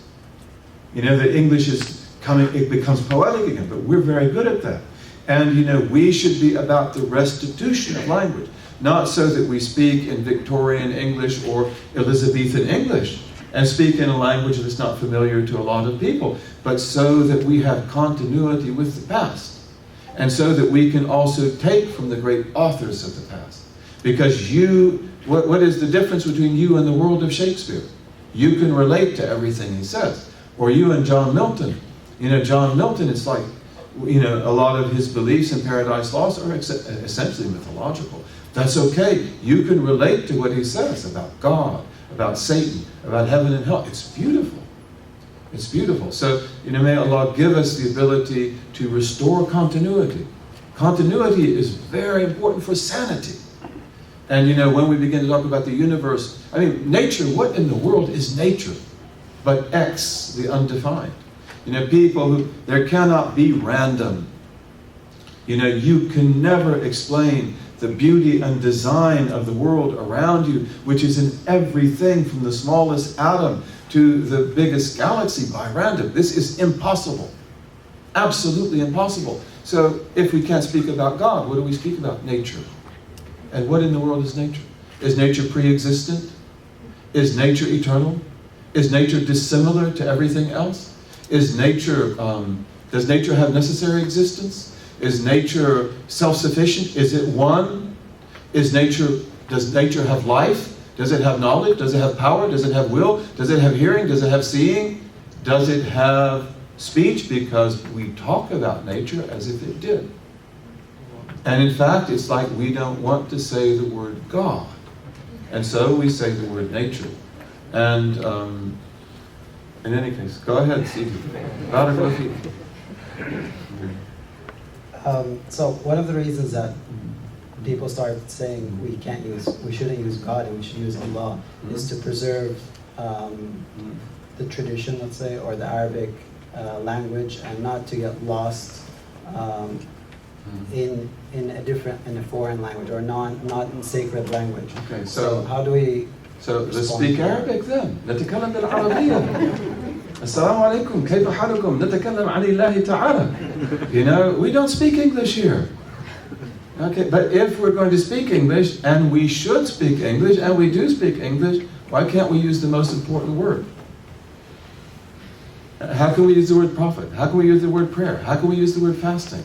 The English is coming, it becomes poetic again, but we're very good at that. And we should be about the restitution of language, not so that we speak in Victorian English or Elizabethan English and speak in a language that's not familiar to a lot of people, but so that we have continuity with the past, and so that we can also take from the great authors of the past. Because what is the difference between you and the world of Shakespeare? You can relate to everything he says. Or you and John Milton. John Milton, it's like, a lot of his beliefs in Paradise Lost are essentially mythological. That's okay. You can relate to what he says about God, about Satan, about heaven and hell. It's beautiful. It's beautiful. So, may Allah give us the ability to restore continuity. Continuity is very important for sanity. And when we begin to talk about the universe, nature, what in the world is nature but X, the undefined? There cannot be random. You can never explain the beauty and design of the world around you, which is in everything from the smallest atom to the biggest galaxy, by random. This is impossible. Absolutely impossible. So if we can't speak about God, what do we speak about? Nature. And what in the world is nature? Is nature pre-existent? Is nature eternal? Is nature dissimilar to everything else? Is nature, does nature have necessary existence? Is nature self-sufficient? Is it one? Does nature have life? Does it have knowledge? Does it have power? Does it have will? Does it have hearing? Does it have seeing? Does it have speech? Because we talk about nature as if it did. And in fact, it's like we don't want to say the word God. And so we say the word nature. And in any case, go ahead, Steve. So one of the reasons that people start saying we shouldn't use God and we should use Allah is to preserve the tradition, let's say, or the Arabic language, and not to get lost in a foreign language, or not in sacred language. Okay, so how do we? So let's speak Arabic then. نتكلم بالعربية. السلام عليكم. كيف حالكم؟ نتكلم عن الله تعالى. We don't speak English here. Okay, but if we're going to speak English, and we should speak English, and we do speak English, why can't we use the most important word? How can we use the word prophet? How can we use the word prayer? How can we use the word fasting?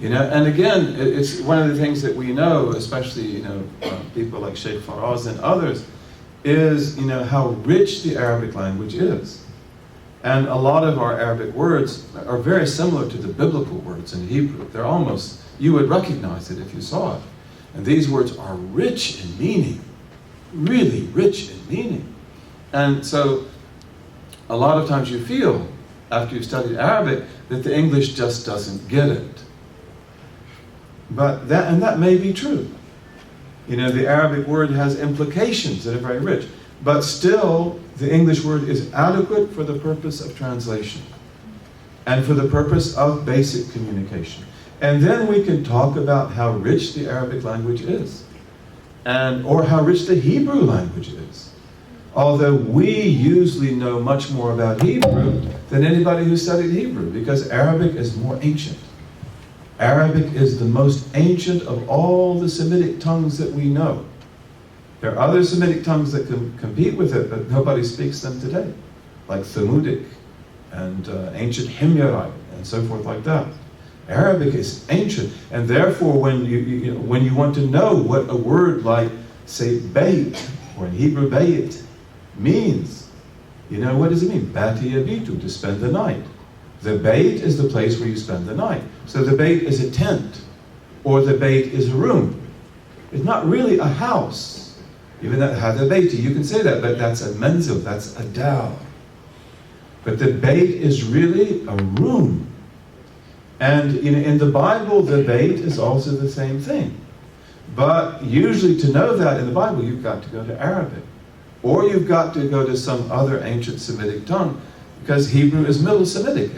And again, it's one of the things that we know, especially people like Sheikh Faraz and others, is how rich the Arabic language is. And a lot of our Arabic words are very similar to the biblical words in Hebrew. They're almost, you would recognize it if you saw it. And these words are rich in meaning, really rich in meaning. And so a lot of times you feel, after you've studied Arabic, that the English just doesn't get it. But that may be true. The Arabic word has implications that are very rich. But still, the English word is adequate for the purpose of translation and for the purpose of basic communication. And then we can talk about how rich the Arabic language is, or how rich the Hebrew language is. Although we usually know much more about Hebrew than anybody who studied Hebrew, because Arabic is more ancient. Arabic is the most ancient of all the Semitic tongues that we know. There are other Semitic tongues that can compete with it, but nobody speaks them today, like Thamudic and ancient Himyarite and so forth like that. Arabic is ancient, and therefore when you want to know what a word like, say, bayt, or in Hebrew bayt, means, You know, what does it mean? Bati yabitu, to spend the night. The Bayt is the place where you spend the night. So the Bayt is a tent, or the Bayt is a room. It's not really a house. Even that Hada Bayti, you can say that, but that's a menzil, that's a dal. But the Bayt is really a room. And in the Bible, the Bayt is also the same thing. But usually to know that in the Bible, you've got to go to Arabic. Or you've got to go to some other ancient Semitic tongue, because Hebrew is Middle Semitic.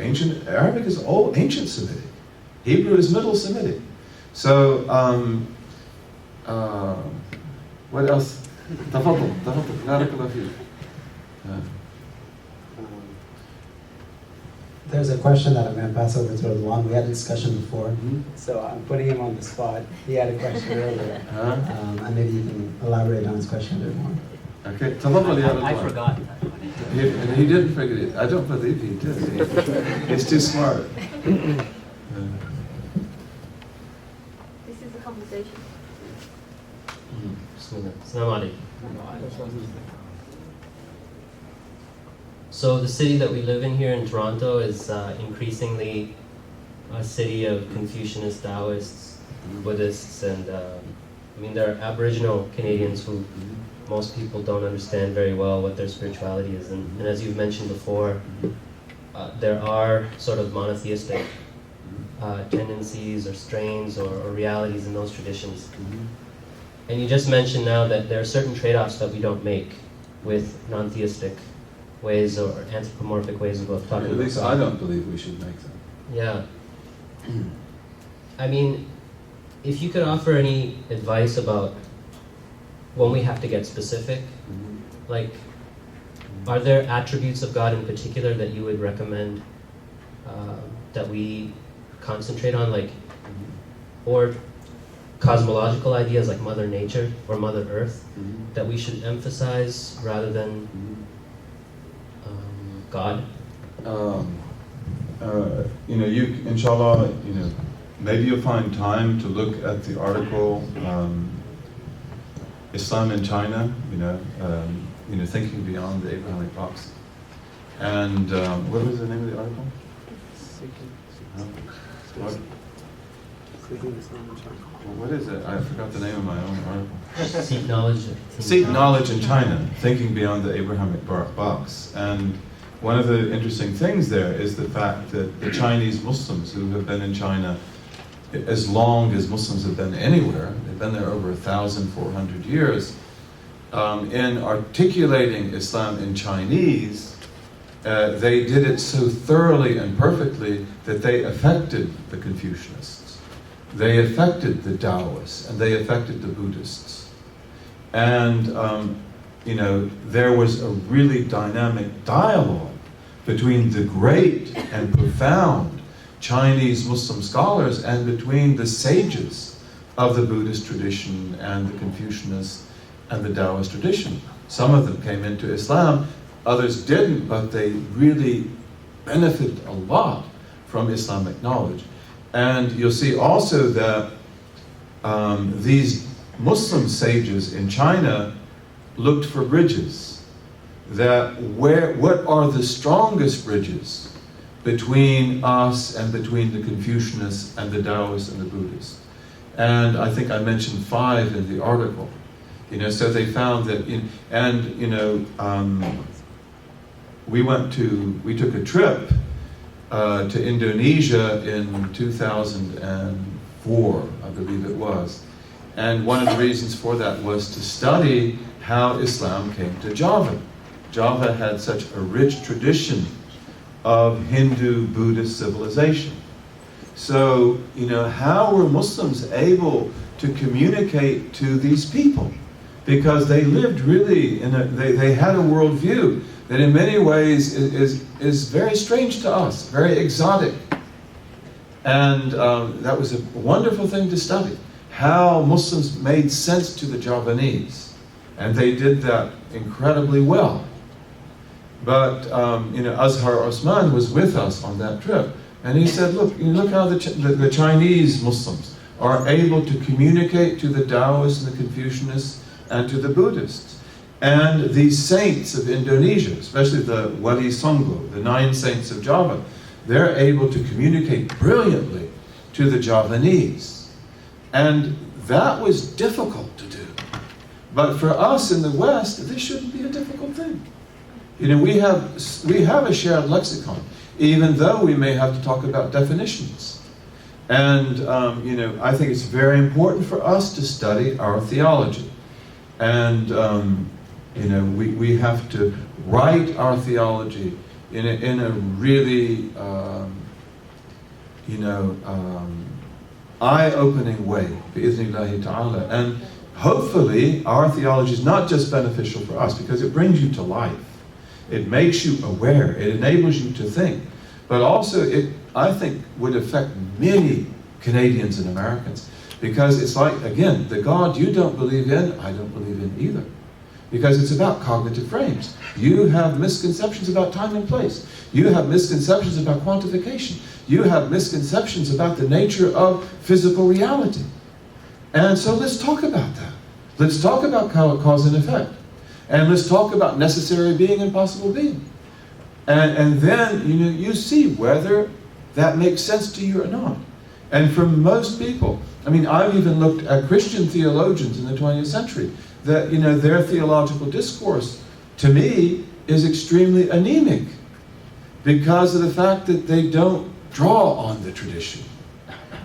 Arabic is old, ancient Semitic. Hebrew is Middle Semitic. So, what else? تفضل بارك الله فيك. There's a question that I'm going to pass over to Ridwan. We had a discussion before, so I'm putting him on the spot. He had a question earlier, and maybe you can elaborate on his question a bit more. Okay, تفضل يا I رضوان. forgot. He didn't forget it. I don't believe he did. He's too smart. This is a conversation. Assalamu alaikum. So the city that we live in here in Toronto is increasingly a city of Confucianist Taoists, Buddhists, and I mean there are Aboriginal Canadians who most people don't understand very well what their spirituality is, and as you've mentioned before, there are sort of monotheistic tendencies or strains or realities in those traditions. And you just mentioned now that there are certain trade-offs that we don't make with non-theistic ways or anthropomorphic ways of talking about. At least I don't believe we should make them. Yeah. I mean, if you could offer any advice about when we have to get specific, like, are there attributes of God in particular that you would recommend that we concentrate on, like, or cosmological ideas like Mother Nature or Mother Earth that we should emphasize rather than God? Inshallah, maybe you'll find time to look at the article, Islam in China, thinking beyond the Abrahamic box. And what was the name of the article? What is it? I forgot the name of my own article. Seek knowledge. Seek knowledge in China, thinking beyond the Abrahamic box. And one of the interesting things there is the fact that the Chinese Muslims who have been in China as long as Muslims have been anywhere, they've been there over 1,400 years, in articulating Islam in Chinese, they did it so thoroughly and perfectly that they affected the Confucianists. They affected the Taoists, and they affected the Buddhists. And, there was a really dynamic dialogue between the great and profound Chinese Muslim scholars and between the sages of the Buddhist tradition and the Confucianist and the Taoist tradition. Some of them came into Islam, others didn't, but they really benefited a lot from Islamic knowledge. And you'll see also that these Muslim sages in China looked for bridges. What are the strongest bridges between us and between the Confucianists and the Taoists and the Buddhists? And I think I mentioned 5 in the article. So they found that, we took a trip to Indonesia in 2004, I believe it was. And one of the reasons for that was to study how Islam came to Java. Java had such a rich tradition of Hindu Buddhist civilization. So, how were Muslims able to communicate to these people? Because they lived really they had a worldview that in many ways is very strange to us, very exotic. And that was a wonderful thing to study, how Muslims made sense to the Javanese. And they did that incredibly well. But, Azhar Osman was with us on that trip. And he said, look how the Chinese Muslims are able to communicate to the Taoists and the Confucianists and to the Buddhists. And these saints of Indonesia, especially the Wali Songo, the 9 saints of Java, they're able to communicate brilliantly to the Javanese. And that was difficult to do. But for us in the West, this shouldn't be a difficult thing. You know, we have a shared lexicon, even though we may have to talk about definitions. And, you know, I think it's very important for us to study our theology. And, you know, we have to write our theology in a really, you know, eye-opening way, bi-idhnillahi ta'ala. And hopefully our theology is not just beneficial for us, because it brings you to life. It makes you aware. It enables you to think. But also it, I think, would affect many Canadians and Americans. Because it's like, again, the God you don't believe in, I don't believe in either. Because it's about cognitive frames. You have misconceptions about time and place. You have misconceptions about quantification. You have misconceptions about the nature of physical reality. And so let's talk about that. Let's talk about cause and effect. And let's talk about necessary being and possible being. And then, you know, you see whether that makes sense to you or not. And for most people, I mean, I've even looked at Christian theologians in the 20th century, that, you know, their theological discourse, to me, is extremely anemic because of the fact that they don't draw on the tradition.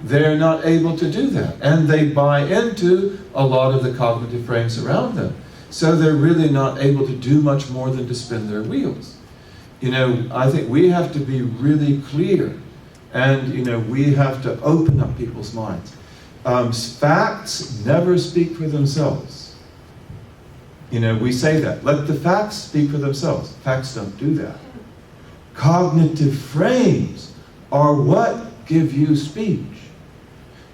They're not able to do that. And they buy into a lot of the cognitive frames around them. So they're really not able to do much more than to spin their wheels. You know, I think we have to be really clear, and, you know, we have to open up people's minds. Facts never speak for themselves. You know, we say that. Let the facts speak for themselves. Facts don't do that. Cognitive frames are what give you speech.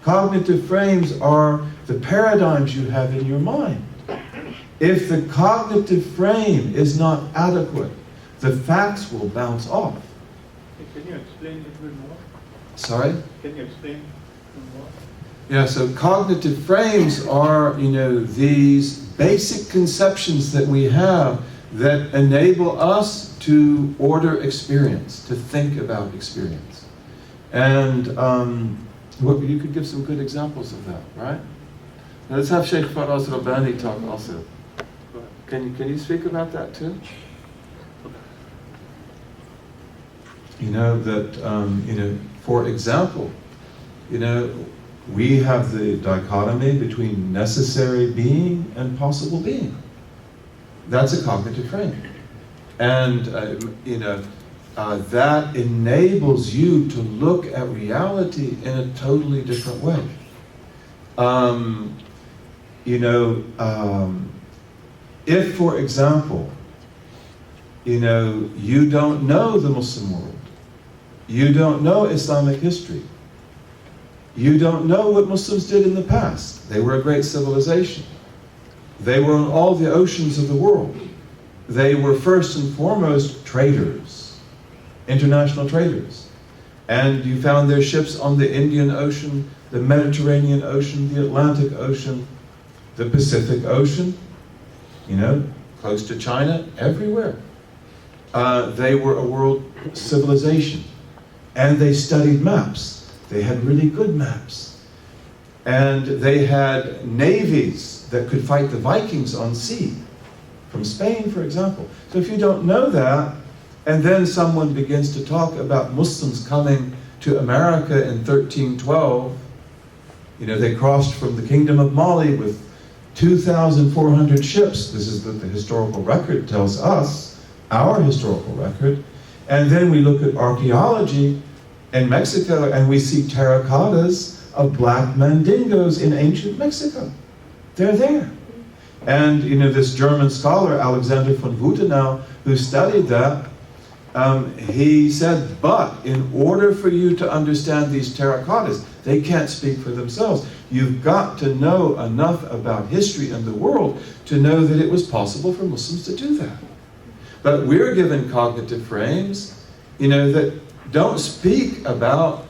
Cognitive frames are the paradigms you have in your mind. If the cognitive frame is not adequate, the facts will bounce off. Can you explain it a bit more? Sorry? Can you explain it a bit more? Yeah, so cognitive frames are, you know, these basic conceptions that we have that enable us to order experience, to think about experience. And you could give some good examples of that, right? Now let's have Sheikh Faraz Rabbani talk also. Can you speak about that too? You know, that, you know, for example, you know, we have the dichotomy between necessary being and possible being. That's a cognitive frame. And, you know, that enables you to look at reality in a totally different way. You know, if, for example, you know, you don't know the Muslim world, you don't know Islamic history, you don't know what Muslims did in the past. They were a great civilization. They were on all the oceans of the world. They were first and foremost traders, international traders. And you found their ships on the Indian Ocean, the Mediterranean Ocean, the Atlantic Ocean, the Pacific Ocean, you know, close to China, everywhere. They were a world civilization. And they studied maps. They had really good maps. And they had navies that could fight the Vikings on sea, from Spain, for example. So if you don't know that, and then someone begins to talk about Muslims coming to America in 1312, you know, they crossed from the Kingdom of Mali with 2,400 ships. This is what the historical record tells us, our historical record. And then we look at archaeology in Mexico and we see terracottas of black mandingos in ancient Mexico. They're there. And, you know, this German scholar, Alexander von Wutenau, who studied that, he said, but in order for you to understand these terracottas, they can't speak for themselves. You've got to know enough about history and the world to know that it was possible for Muslims to do that. But we're given cognitive frames, you know, that don't speak about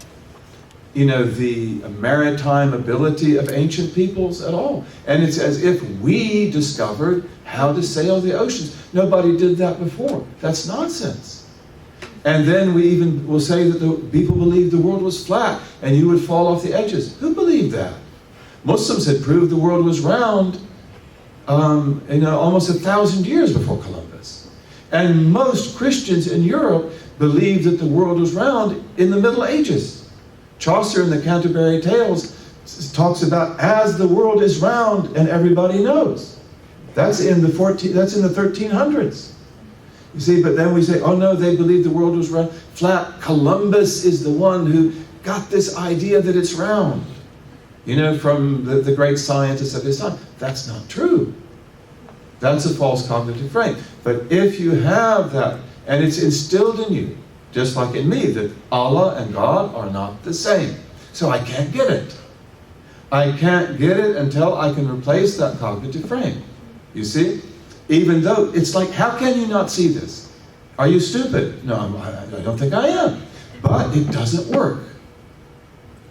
the maritime ability of ancient peoples at all. And it's as if we discovered how to sail the oceans. Nobody did that before. That's nonsense. And then we even will say that the people believed the world was flat and you would fall off the edges. Who believed that? Muslims had proved the world was round almost 1,000 years before Columbus. And most Christians in Europe believed that the world was round in the Middle Ages. Chaucer in the Canterbury Tales talks about as the world is round and everybody knows. That's in the 1300s. You see, but then we say, oh no, they believe the world was round, flat. Columbus is the one who got this idea that it's round. From the great scientists of his time. That's not true. That's a false cognitive frame. But if you have that, and it's instilled in you, just like in me, that Allah and God are not the same. So I can't get it. I can't get it until I can replace that cognitive frame. You see? Even though it's like, how can you not see this? Are you stupid? No, I don't think I am. But it doesn't work.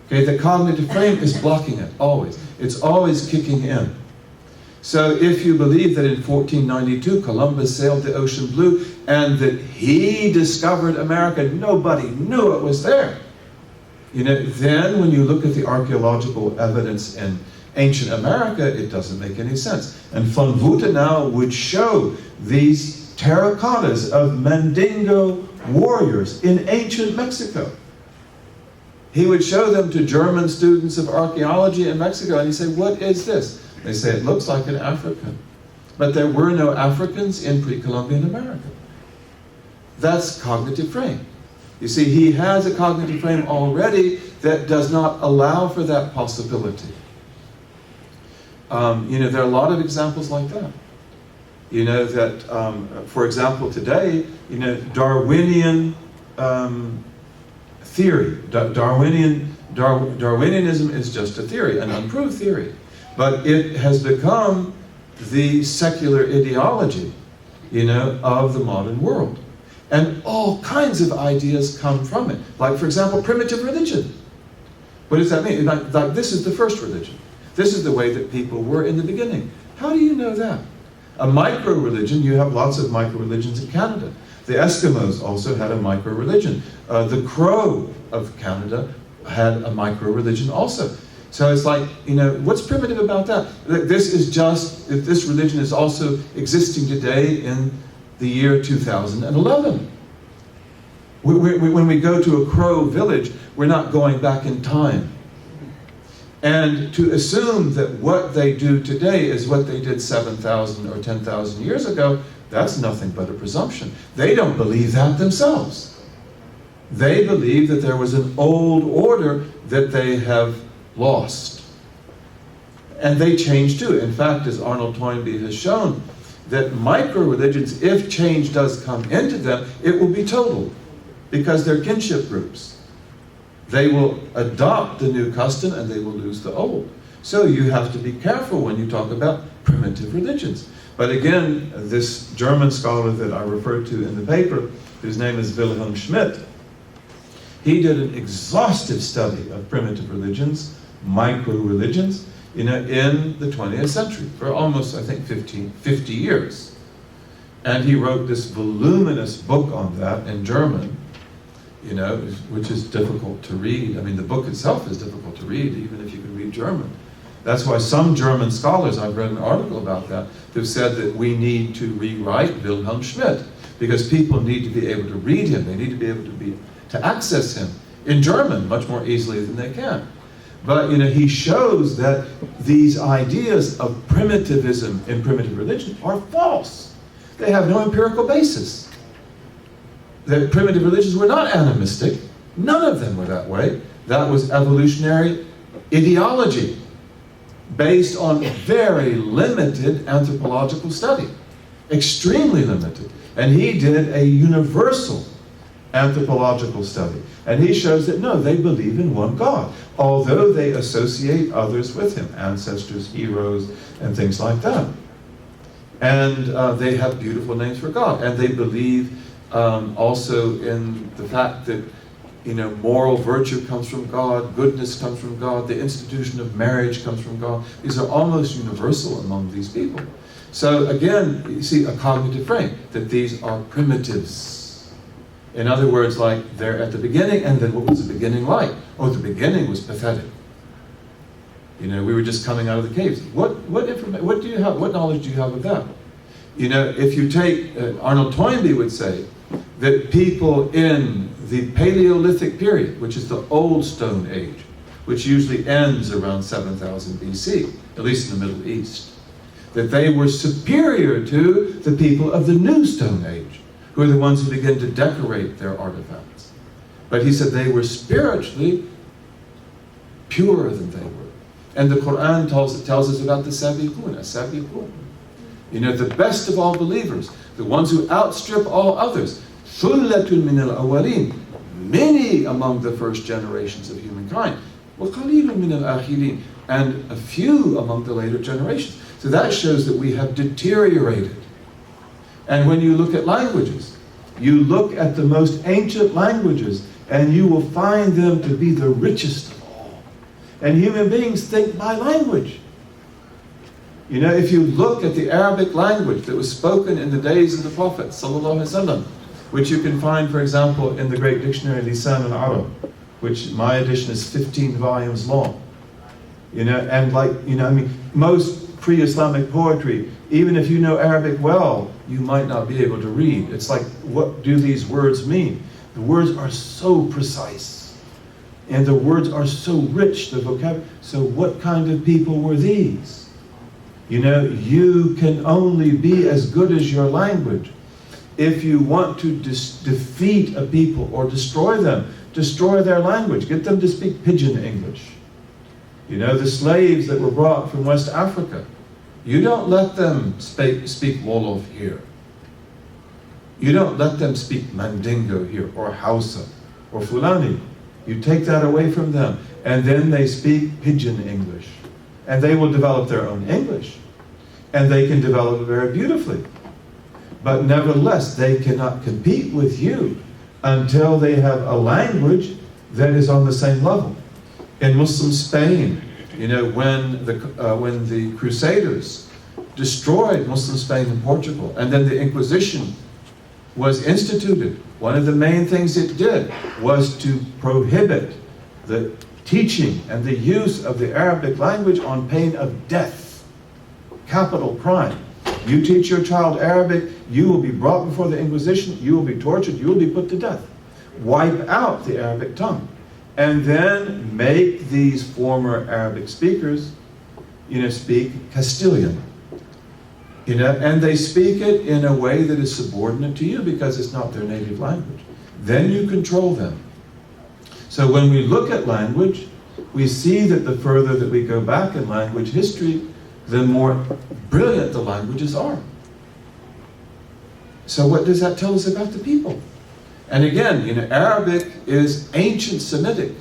Okay, the cognitive frame is blocking it, always. It's always kicking in. So if you believe that in 1492 Columbus sailed the ocean blue and that he discovered America, nobody knew it was there. Then when you look at the archaeological evidence in ancient America, it doesn't make any sense. And Van Voeten now would show these terracottas of Mandingo warriors in ancient Mexico. He would show them to German students of archaeology in Mexico, and he'd say, what is this? They say, it looks like an African. But there were no Africans in pre-Columbian America. That's cognitive frame. You see, he has a cognitive frame already that does not allow for that possibility. There are a lot of examples like that. For example, today, Darwinian theory. Darwinianism is just a theory, an unproved theory. But it has become the secular ideology, of the modern world. And all kinds of ideas come from it. Like, for example, primitive religion. What does that mean? Like this is the first religion. This is the way that people were in the beginning. How do you know that? A micro-religion, you have lots of micro-religions in Canada. The Eskimos also had a micro-religion. The Crow of Canada had a micro-religion also. So it's like, what's primitive about that? This religion is also existing today in the year 2011. When we go to a Crow village, we're not going back in time. And to assume that what they do today is what they did 7,000 or 10,000 years ago, that's nothing but a presumption. They don't believe that themselves. They believe that there was an old order that they have lost. And they change too. In fact, as Arnold Toynbee has shown, that micro-religions, if change does come into them, it will be total, because they're kinship groups. They will adopt the new custom and they will lose the old. So you have to be careful when you talk about primitive religions. But again, this German scholar that I referred to in the paper, whose name is Wilhelm Schmidt, he did an exhaustive study of primitive religions, micro-religions, in the 20th century, for almost, I think, 50 years. And he wrote this voluminous book on that in German, which is difficult to read. I mean, the book itself is difficult to read, even if you can read German. That's why some German scholars, I've read an article about that, have said that we need to rewrite Wilhelm Schmidt, because people need to be able to read him. They need to be able to access him in German much more easily than they can. But he shows that these ideas of primitivism in primitive religion are false. They have no empirical basis. The primitive religions were not animistic. None of them were that way. That was evolutionary ideology based on very limited anthropological study. Extremely limited. And he did a universal anthropological study. And he shows that no, they believe in one God, although they associate others with him, ancestors, heroes, and things like that. And they have beautiful names for God. And they believe also in the fact that moral virtue comes from God, goodness comes from God, the institution of marriage comes from God. These are almost universal among these people. So again, you see a cognitive frame, that these are primitives. In other words, like they're at the beginning, and then what was the beginning like? Oh, the beginning was pathetic. We were just coming out of the caves. What knowledge do you have of that? If you take, Arnold Toynbee would say, that people in the Paleolithic period, which is the Old Stone Age, which usually ends around 7000 BC, at least in the Middle East, that they were superior to the people of the New Stone Age, who are the ones who begin to decorate their artifacts. But he said they were spiritually purer than they were. And the Qur'an tells us about the Sabiqun, the best of all believers, the ones who outstrip all others. Thullatun min al-awwalin, many among the first generations of humankind. Wa qalilun min al-akhirin, and a few among the later generations. So that shows that we have deteriorated. And when you look at languages, you look at the most ancient languages, and you will find them to be the richest of all. And human beings think by language. If you look at the Arabic language that was spoken in the days of the Prophet ﷺ, which you can find, for example, in the great dictionary Lisan al-Arab, which my edition is 15 volumes long. Most pre-Islamic poetry, even if you know Arabic well, you might not be able to read. It's like, what do these words mean? The words are so precise, and the words are so rich, the vocabulary. So what kind of people were these? You can only be as good as your language. If you want to defeat a people or destroy them, destroy their language. Get them to speak pidgin English. The slaves that were brought from West Africa, you don't let them speak Wolof here. You don't let them speak Mandingo here, or Hausa, or Fulani. You take that away from them, and then they speak pidgin English. And they will develop their own English. And they can develop it very beautifully. But nevertheless, they cannot compete with you until they have a language that is on the same level. In Muslim Spain, when the Crusaders destroyed Muslim Spain and Portugal, and then the Inquisition was instituted, one of the main things it did was to prohibit the teaching and the use of the Arabic language on pain of death, capital crime. You teach your child Arabic, you will be brought before the Inquisition, you will be tortured, you will be put to death. Wipe out the Arabic tongue. And then make these former Arabic speakers, speak Castilian. And they speak it in a way that is subordinate to you because it's not their native language. Then you control them. So when we look at language, we see that the further that we go back in language history, the more brilliant the languages are. So what does that tell us about the people? And again, Arabic is ancient Semitic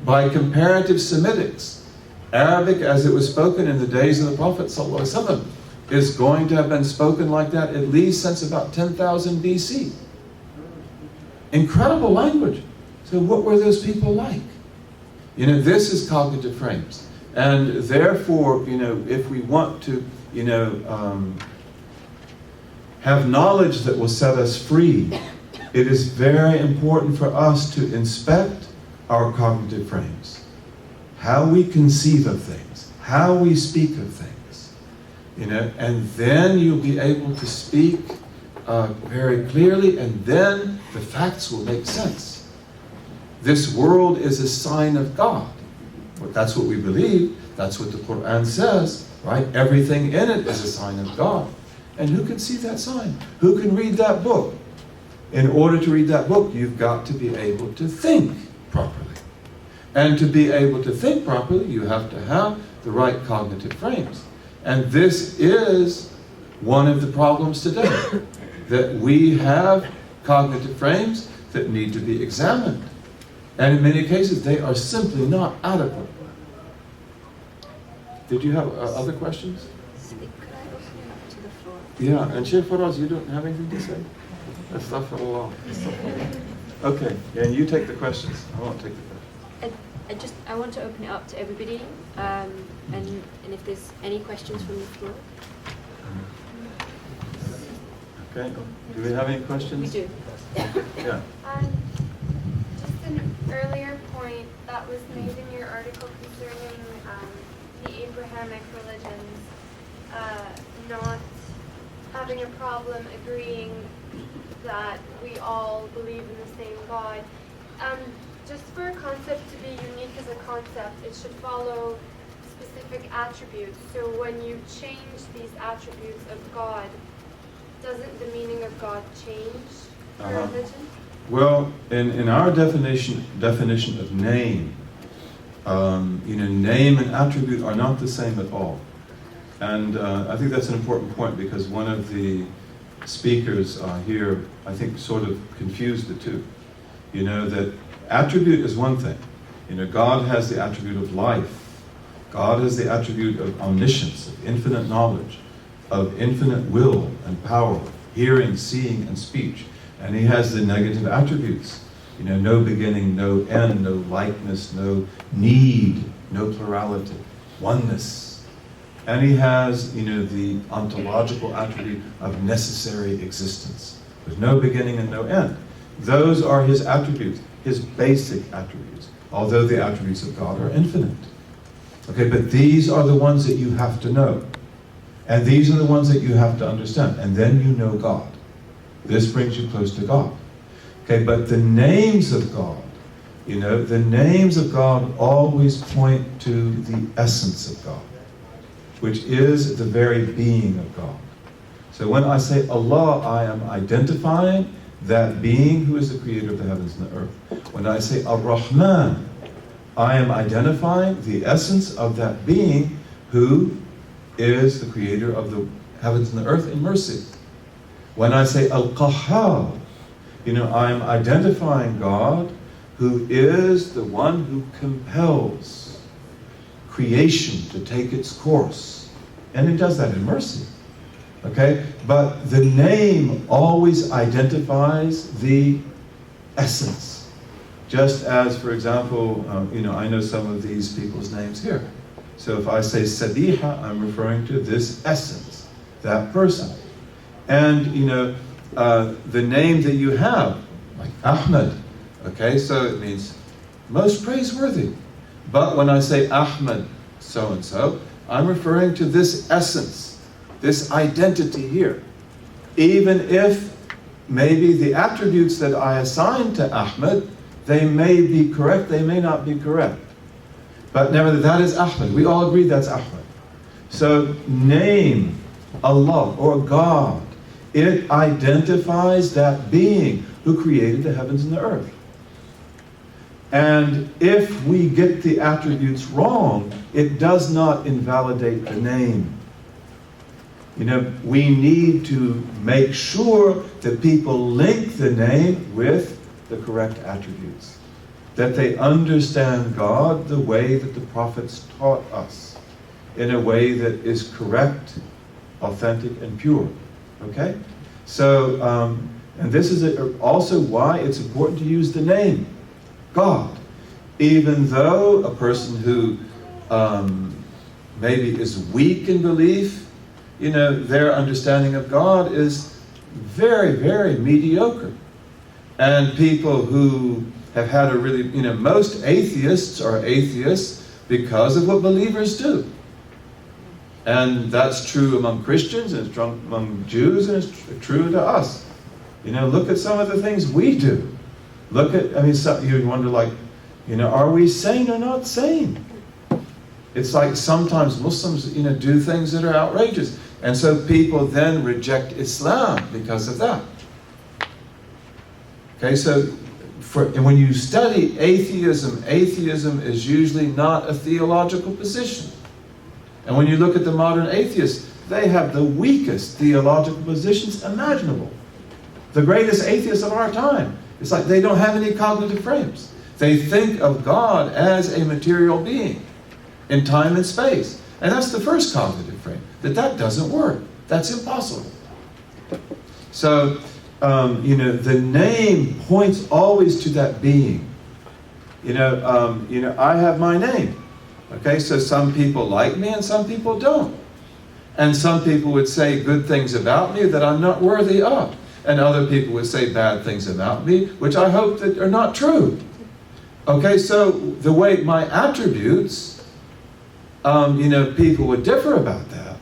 by comparative Semitics. Arabic, as it was spoken in the days of the Prophet ﷺ, is going to have been spoken like that at least since about 10,000 BC. Incredible language. So what were those people like? This is cognitive frames. And therefore, if we want to, have knowledge that will set us free, it is very important for us to inspect our cognitive frames. How we conceive of things, how we speak of things, and then you'll be able to speak very clearly, and then the facts will make sense. This world is a sign of God. That's what we believe. That's what the Qur'an says, right? Everything in it is a sign of God. And who can see that sign? Who can read that book? In order to read that book, you've got to be able to think properly. And to be able to think properly, you have to have the right cognitive frames. And this is one of the problems today, that we have cognitive frames that need to be examined. And in many cases, they are simply not adequate. Did you have other questions? Could I open it up to the floor? Yeah, and Sheikh Faraz, you don't have anything to say? Astaghfirullah. Okay, and you take the questions. I won't take the questions. I want to open it up to everybody, and if there's any questions from the floor. Okay, do we have any questions? We do. Yeah. Just an earlier point that was made in your article concerning the Abrahamic religions not having a problem agreeing that we all believe in the same God. Just for a concept to be unique as a concept, it should follow specific attributes. So when you change these attributes of God, doesn't the meaning of God change for religion? Well, in our definition of name, name and attribute are not the same at all. And I think that's an important point, because one of the speakers here, I think, sort of confused the two. That attribute is one thing. God has the attribute of life. God has the attribute of omniscience, of infinite knowledge, of infinite will and power, hearing, seeing, and speech. And he has the negative attributes. No beginning, no end, no likeness, no need, no plurality, oneness. And he has, the ontological attribute of necessary existence, with no beginning and no end. Those are his attributes, his basic attributes, although the attributes of God are infinite. Okay, but these are the ones that you have to know. And these are the ones that you have to understand. And then you know God. This brings you close to God. Okay, but the names of God, the names of God always point to the essence of God, which is the very being of God. So when I say Allah, I am identifying that being who is the creator of the heavens and the earth. When I say Ar-Rahman, I am identifying the essence of that being who is the creator of the heavens and the earth in mercy. When I say Al-Qahhar, I am identifying God who is the one who compels creation to take its course. And it does that in mercy. Okay? But the name always identifies the essence. Just as, for example, I know some of these people's names here. So if I say Sabiha, I'm referring to this essence, that person. And, the name that you have, like Ahmed, okay, so it means most praiseworthy. But when I say Ahmed so-and-so, I'm referring to this essence, this identity here. Even if maybe the attributes that I assign to Ahmed, they may be correct, they may not be correct. But nevertheless, that is Ahmed. We all agree that's Ahmed. So name Allah or God, it identifies that being who created the heavens and the earth. And if we get the attributes wrong, it does not invalidate the name. We need to make sure that people link the name with the correct attributes. That they understand God the way that the prophets taught us, in a way that is correct, authentic, and pure. Okay? So, and this is also why it's important to use the name, God. Even though a person who maybe is weak in belief, their understanding of God is very, very mediocre. And people who have had a really, most atheists are atheists because of what believers do. And that's true among Christians, and it's true among Jews, and it's true to us. Look at some of the things we do. You wonder, are we sane or not sane? It's like sometimes Muslims, do things that are outrageous. And so people then reject Islam because of that. Okay, so and when you study atheism, atheism is usually not a theological position. And when you look at the modern atheists, they have the weakest theological positions imaginable. The greatest atheists of our time. It's like they don't have any cognitive frames. They think of God as a material being in time and space. And that's the first cognitive frame. That doesn't work. That's impossible. So the name points always to that being. I have my name. Okay, so some people like me and some people don't. And some people would say good things about me that I'm not worthy of. And other people would say bad things about me, which I hope that are not true. Okay, so the way my attributes, people would differ about that.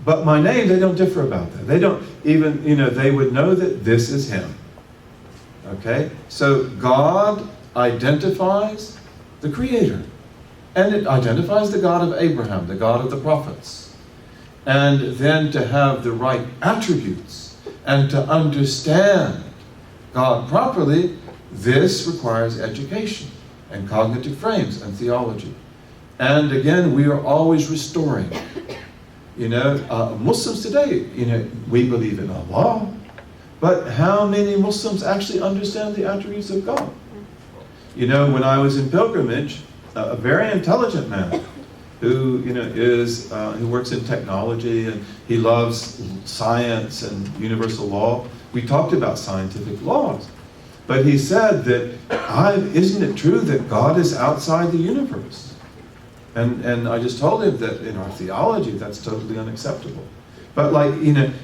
But my name, they don't differ about that. They don't even, they would know that this is him. Okay, so God identifies the Creator. And it identifies the God of Abraham, the God of the prophets. And then to have the right attributes and to understand God properly, this requires education and cognitive frames and theology. And again, we are always restoring. Muslims today, we believe in Allah, but how many Muslims actually understand the attributes of God? When I was in pilgrimage, a very intelligent man who who works in technology and he loves science and universal law. We talked about scientific laws, but he said that isn't it true that God is outside the universe? And I just told him that in our theology that's totally unacceptable. But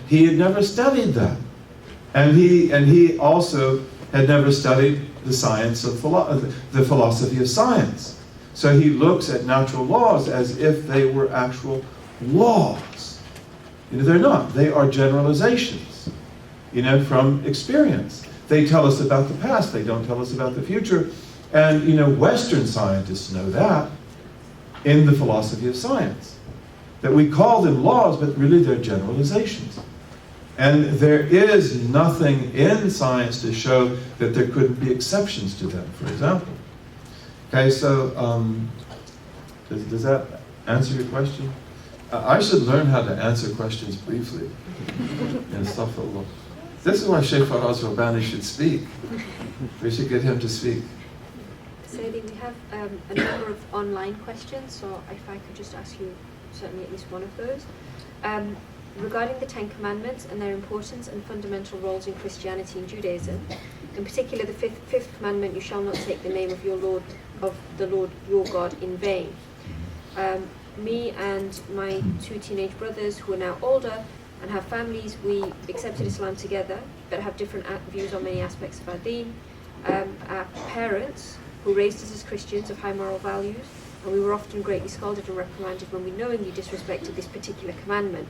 he had never studied that, and he also had never studied the science of the philosophy of science. So he looks at natural laws as if they were actual laws. They're not. They are generalizations, from experience. They tell us about the past. They don't tell us about the future. And, Western scientists know that in the philosophy of science. That we call them laws, but really they're generalizations. And there is nothing in science to show that there couldn't be exceptions to them, for example. Okay, so does that answer your question? I should learn how to answer questions briefly. Astaghfirullah. This is why Sheikh Faraz Rabbani should speak. We should get him to speak. Sayyidi, we have a number of online questions, so if I could just ask you certainly at least one of those. Regarding the Ten Commandments and their importance and fundamental roles in Christianity and Judaism, in particular the fifth commandment, you shall not take the name of the Lord your God in vain. Me and my two teenage brothers who are now older and have families, we accepted Islam together but have different views on many aspects of our deen. Our parents, who raised us as Christians of high moral values, and we were often greatly scolded and reprimanded when we knowingly disrespected this particular commandment.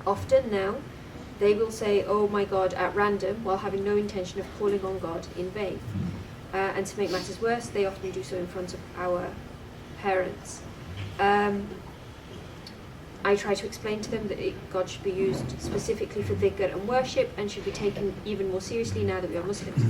Often now, they will say, "Oh my God," at random, while having no intention of calling on God in vain. And to make matters worse, they often do so in front of our parents. I try to explain to them that God should be used specifically for dhikr and worship and should be taken even more seriously now that we are Muslims.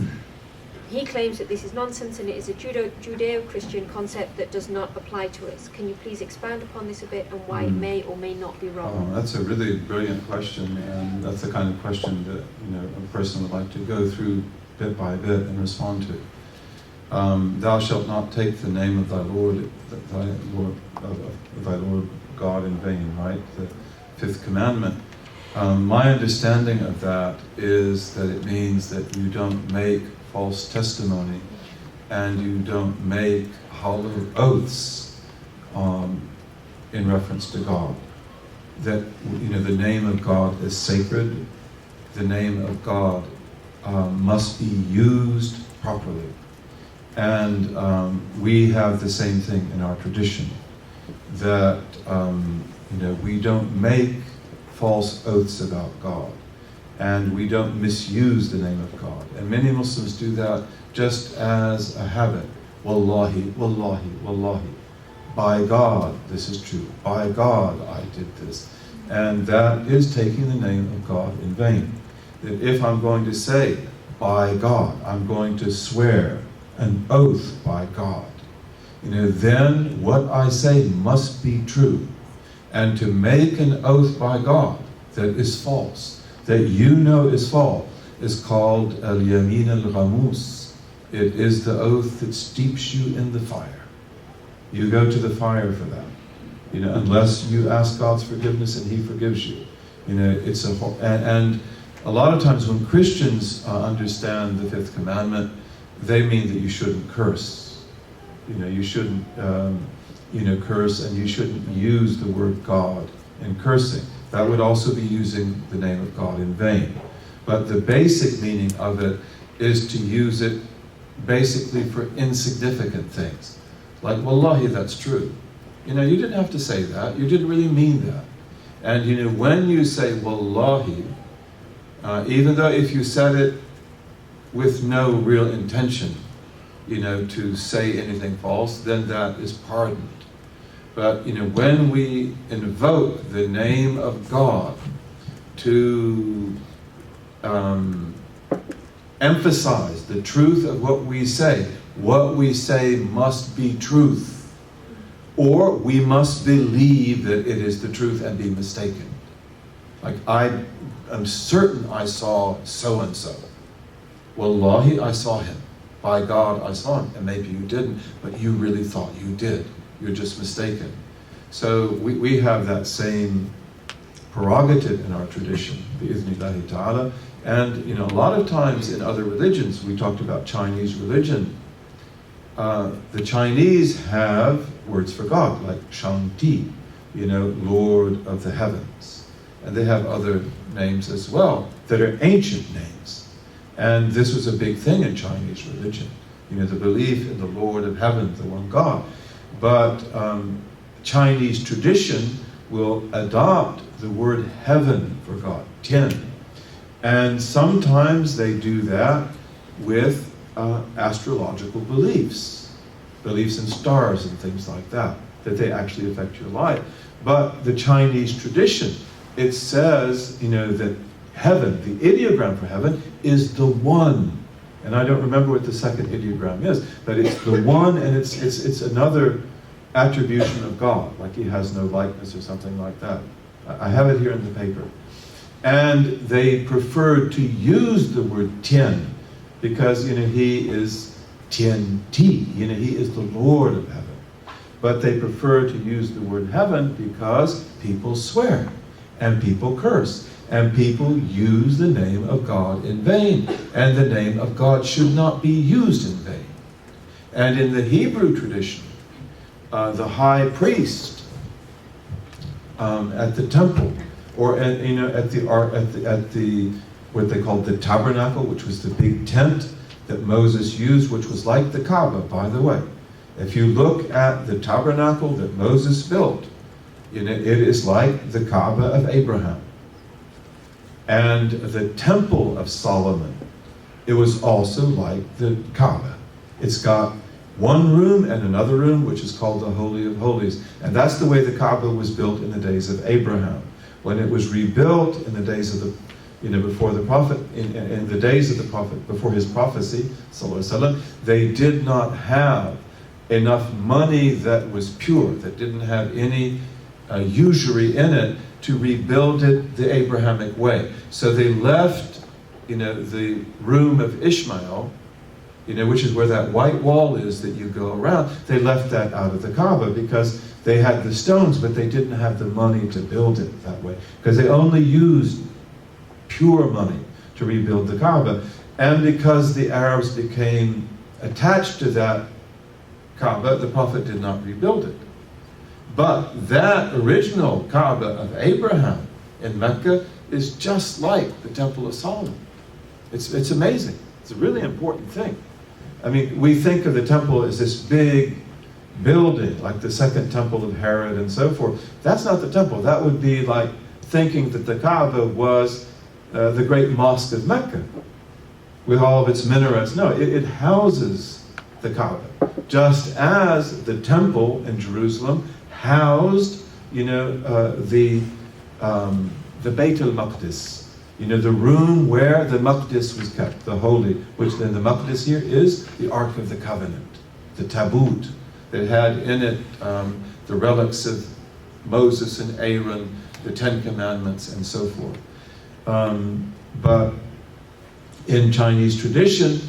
He claims that this is nonsense and it is a Judeo-Christian concept that does not apply to us. Can you please expand upon this a bit and why it may or may not be wrong? Oh, that's a really brilliant question, and that's the kind of question that a person would like to go through bit by bit and respond to. Thou shalt not take the name of thy Lord God in vain, right? The fifth commandment. My understanding of that is that it means that you don't make false testimony and you don't make hollow oaths in reference to God. That the name of God is sacred. The name of God must be used properly. And we have the same thing in our tradition, that we don't make false oaths about God, and we don't misuse the name of God. And many Muslims do that just as a habit. Wallahi, wallahi, wallahi. By God, this is true. By God, I did this. And that is taking the name of God in vain. That if I'm going to say, by God, I'm going to swear an oath by God, then what I say must be true. And to make an oath by God that is false, that is false, is called al-yamin al-ghamus. It is the oath that steeps you in the fire. You go to the fire for that. Unless you ask God's forgiveness and He forgives you. a lot of times when Christians understand the fifth commandment, they mean that you shouldn't curse. You shouldn't, curse, and you shouldn't use the word God in cursing. That would also be using the name of God in vain. But the basic meaning of it is to use it basically for insignificant things. Like, wallahi, that's true. You didn't have to say that. You didn't really mean that. And when you say wallahi, even though if you said it with no real intention, to say anything false, then that is pardoned. But, when we invoke the name of God to emphasize the truth of what we say must be truth, or we must believe that it is the truth and be mistaken. Like, I am certain I saw so-and-so. Wallahi, I saw him. By God, I saw him. And maybe you didn't, but you really thought you did. You're just mistaken. So we have that same prerogative in our tradition, bi'idhnillahi ta'ala. And a lot of times in other religions, we talked about Chinese religion. The Chinese have words for God, like Shangti, Lord of the heavens. And they have other names as well that are ancient names. And this was a big thing in Chinese religion, the belief in the Lord of heaven, the one God. But Chinese tradition will adopt the word heaven for God, Tian. And sometimes they do that with astrological beliefs in stars and things like that they actually affect your life. But the Chinese tradition, it says, that heaven, the ideogram for heaven, is the one. And I don't remember what the second ideogram is, but it's the one, and it's another attribution of God, like he has no likeness or something like that. I have it here in the paper. And they prefer to use the word Tian, because he is Tian Ti, he is the Lord of heaven. But they prefer to use the word heaven because people swear, and people curse, and people use the name of God in vain. And the name of God should not be used in vain. And in the Hebrew tradition, the high priest at the temple, or at the what they called the tabernacle, which was the big tent that Moses used, which was like the Kaaba, by the way. If you look at the tabernacle that Moses built, it is like the Kaaba of Abraham. And the temple of Solomon, it was also like the Kaaba. It's got one room and another room, which is called the Holy of Holies. And that's the way the Kaaba was built in the days of Abraham. When it was rebuilt in the days of the, before the prophet, in the days of the prophet, before his prophecy, sallallahu alaihi wasallam, they did not have enough money that was pure, that didn't have any usury in it, to rebuild it the Abrahamic way. So they left, the room of Ishmael, which is where that white wall is that you go around, they left that out of the Kaaba because they had the stones, but they didn't have the money to build it that way. Because they only used pure money to rebuild the Kaaba. And because the Arabs became attached to that Kaaba, the Prophet did not rebuild it. But that original Kaaba of Abraham in Mecca is just like the Temple of Solomon. It's amazing. It's a really important thing. I mean, we think of the temple as this big building, like the second temple of Herod and so forth. That's not the temple. That would be like thinking that the Kaaba was the great mosque of Mecca with all of its minarets. No, it houses the Kaaba, just as the temple in Jerusalem housed, the Beit al-Maqdis, the room where the Maqdis was kept, the holy, which then the Maqdis here is the Ark of the Covenant, the Tabut, that had in it the relics of Moses and Aaron, the Ten Commandments, and so forth. But in Chinese tradition,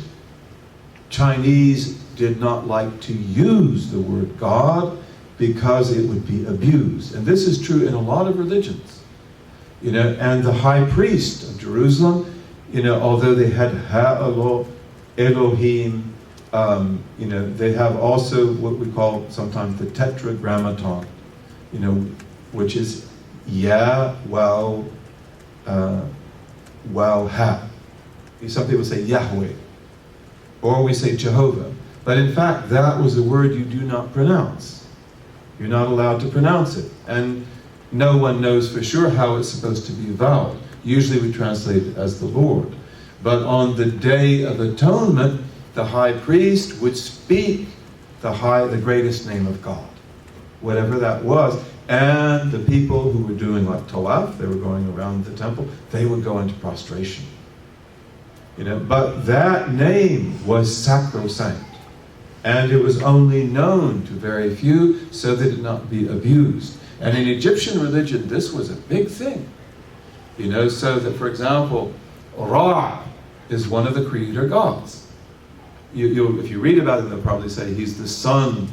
Chinese did not like to use the word God because it would be abused. And this is true in a lot of religions. You know, and the high priest of Jerusalem, you know, although they had Ha'elo, Elohim, you know, they have also what we call sometimes the tetragrammaton, you know, which is Ya, Waw, Waw, Ha. Some people say Yahweh, or we say Jehovah. But in fact, that was a word you do not pronounce. You're not allowed to pronounce it. And no one knows for sure how it's supposed to be vowed. Usually we translate it as the Lord. But on the Day of Atonement, the high priest would speak the greatest name of God, whatever that was. And the people who were doing like tawaf, they were going around the temple, they would go into prostration. You know, but that name was sacrosanct. And it was only known to very few so that it not be abused. And in Egyptian religion, this was a big thing. You know, so that, for example, Ra is one of the creator gods. If you read about him, they'll probably say he's the sun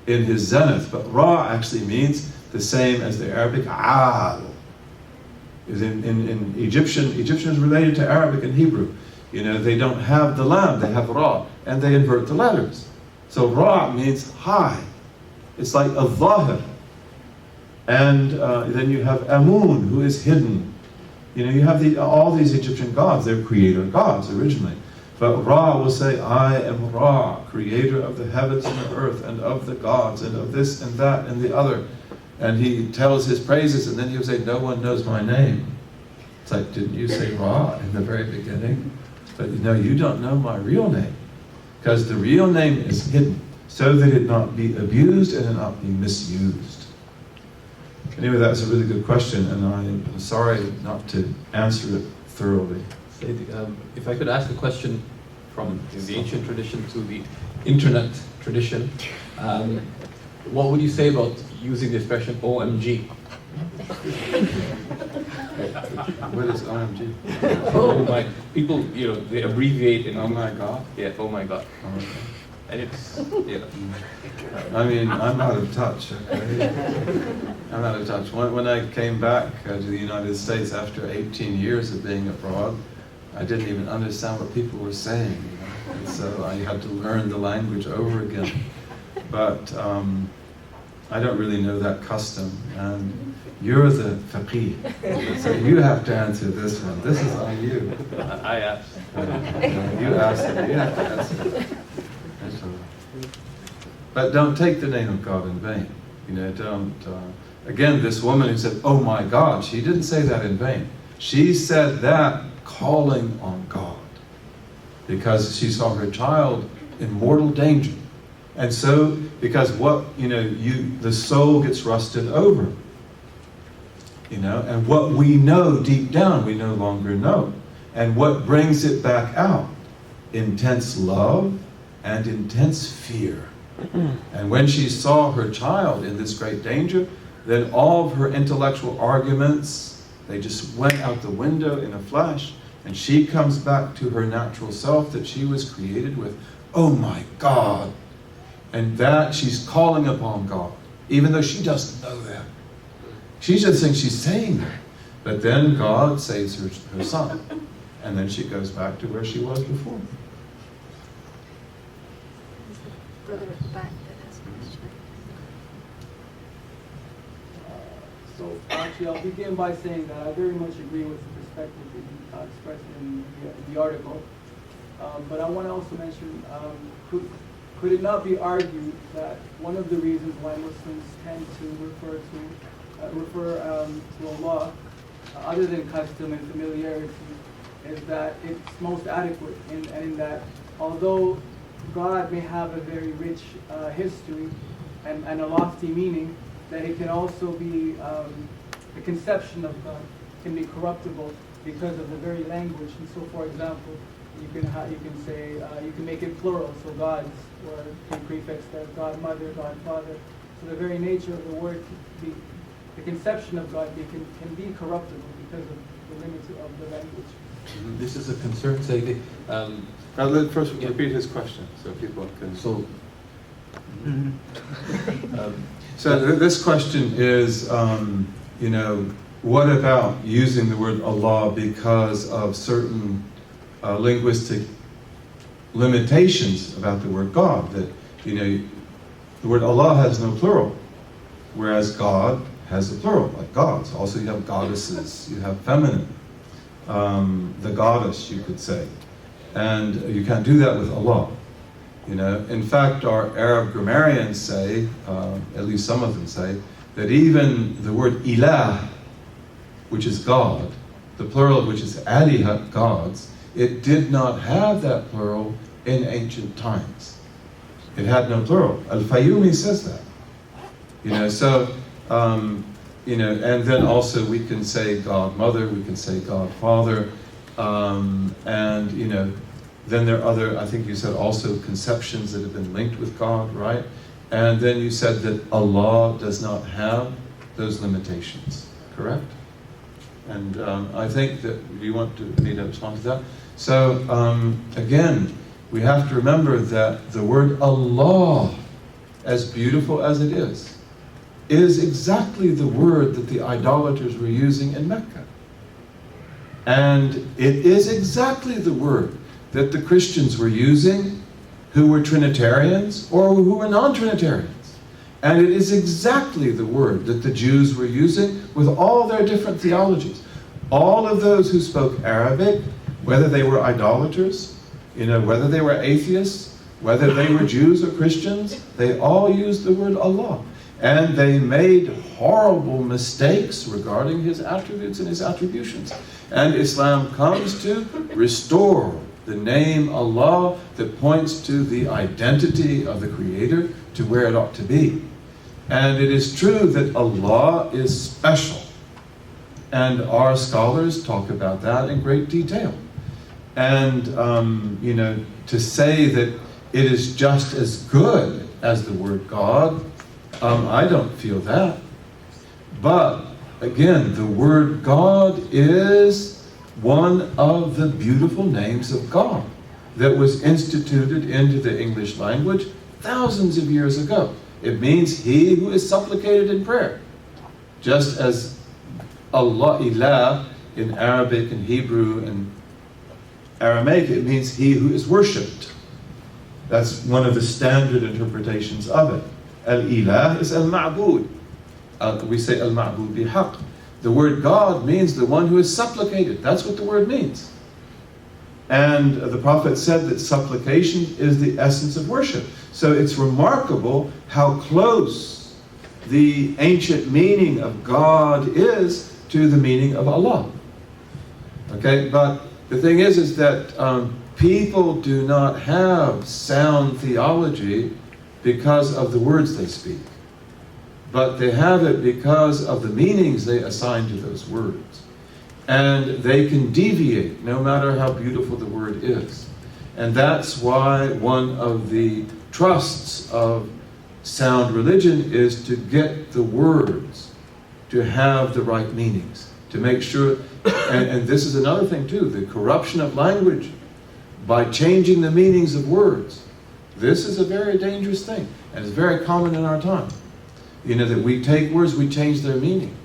in his zenith. But Ra actually means the same as the Arabic Al. Is in Egyptian is related to Arabic and Hebrew. You know, they don't have the lam, they have Ra, and they invert the letters. So Ra means high. It's like a Zahir. And then you have Amun, who is hidden. You know, you have all these Egyptian gods, they're creator gods originally. But Ra will say, I am Ra, creator of the heavens and the earth, and of the gods, and of this and that and the other. And he tells his praises, and then he'll say, no one knows my name. It's like, didn't you say Ra in the very beginning? But no, you don't know my real name. Because the real name is hidden, so that it not be abused and it not be misused. Anyway, that's a really good question, and I'm sorry not to answer it thoroughly. If I could ask a question from the ancient tradition to the internet tradition, what would you say about using the expression OMG? What is OMG? Oh my! People, you know, they abbreviate in. Oh my God. Yeah. Oh my God. Oh, okay. And it's, you know. I mean, I'm out of touch. Okay? I'm out of touch. When I came back to the United States after 18 years of being abroad, I didn't even understand what people were saying. You know? And so I had to learn the language over again. But I don't really know that custom. And you're the faqih, so you have to answer this one. This is on you. I asked. You asked it. You have to answer it. That's all. But don't take the name of God in vain. You know, don't. Again, this woman who said, "Oh my God," she didn't say that in vain. She said that calling on God because she saw her child in mortal danger, and so because the soul gets rusted over. You know, and what we know deep down, we no longer know. And what brings it back out? Intense love and intense fear. And when she saw her child in this great danger, then all of her intellectual arguments, they just went out the window in a flash, and she comes back to her natural self that she was created with. Oh my God! And that she's calling upon God, even though she doesn't know that. She just thinks she's saying that. But then God saves her son. And then she goes back to where she was before. Brother at the back that has a question. So actually, I'll begin by saying that I very much agree with the perspective that you expressed in the article. But I want to also mention, could it not be argued that one of the reasons why Muslims tend to refer to Allah, other than custom and familiarity, is that it's most adequate in that although God may have a very rich history and a lofty meaning, that it can also be, the conception of God can be corruptible because of the very language. And so, for example, you can make it plural, so gods, or can prefix that God Mother, God Father. So the very nature of the word, the conception of God can be corruptible because of the limits of the language. This is a concern, say, Now let's first repeat his question so people can. So, this question is, what about using the word Allah because of certain linguistic limitations about the word God? That, the word Allah has no plural, whereas God has a plural, like gods. Also, you have goddesses, you have feminine, the goddess, you could say. And you can't do that with Allah. In fact, our Arab grammarians say, at least some of them say, that even the word ilah, which is God, the plural of which is aliha, gods, it did not have that plural in ancient times. It had no plural. Al-Fayyumi says that. And then also we can say God Mother, we can say God Father, then there are other, I think you said also conceptions that have been linked with God, right? And then you said that Allah does not have those limitations, correct? And I think that, do you want me to respond to that? So, again, we have to remember that the word Allah, as beautiful as it is exactly the word that the idolaters were using in Mecca. And it is exactly the word that the Christians were using who were Trinitarians or who were non-Trinitarians. And it is exactly the word that the Jews were using with all their different theologies. All of those who spoke Arabic, whether they were idolaters, whether they were atheists, whether they were Jews or Christians, they all used the word Allah. And they made horrible mistakes regarding His attributes and His attributions. And Islam comes to restore the name Allah that points to the identity of the Creator to where it ought to be. And it is true that Allah is special. And our scholars talk about that in great detail. And, to say that it is just as good as the word God, I don't feel that. But, again, the word God is one of the beautiful names of God that was instituted into the English language thousands of years ago. It means He who is supplicated in prayer. Just as Allah, ilah, in Arabic and Hebrew and Aramaic, it means He who is worshipped. That's one of the standard interpretations of it. Al-ilah is al-ma'bud. We say al-ma'bud bihaq. The word God means the one who is supplicated. That's what the word means. And the Prophet said that supplication is the essence of worship. So it's remarkable how close the ancient meaning of God is to the meaning of Allah. Okay, but the thing is that people do not have sound theology because of the words they speak, but they have it because of the meanings they assign to those words. And they can deviate no matter how beautiful the word is. And that's why one of the trusts of sound religion is to get the words to have the right meanings, to make sure, and this is another thing too, the corruption of language by changing the meanings of words. This is a very dangerous thing, and it's very common in our time. That we take words, we change their meaning.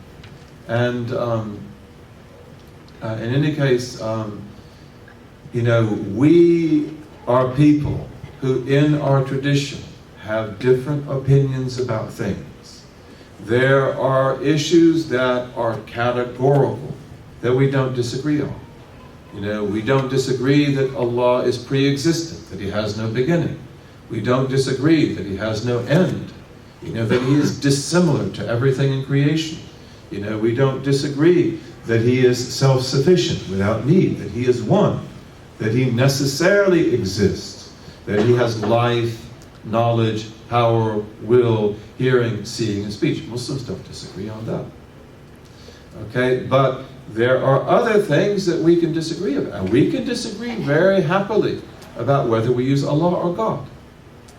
And in any case, we are people who in our tradition have different opinions about things. There are issues that are categorical, that we don't disagree on. We don't disagree that Allah is pre-existent, that He has no beginning. We don't disagree that He has no end. That He is dissimilar to everything in creation. We don't disagree that He is self-sufficient, without need, that He is one, that He necessarily exists, that He has life, knowledge, power, will, hearing, seeing, and speech. Muslims don't disagree on that. Okay, but there are other things that we can disagree about. And we can disagree very happily about whether we use Allah or God.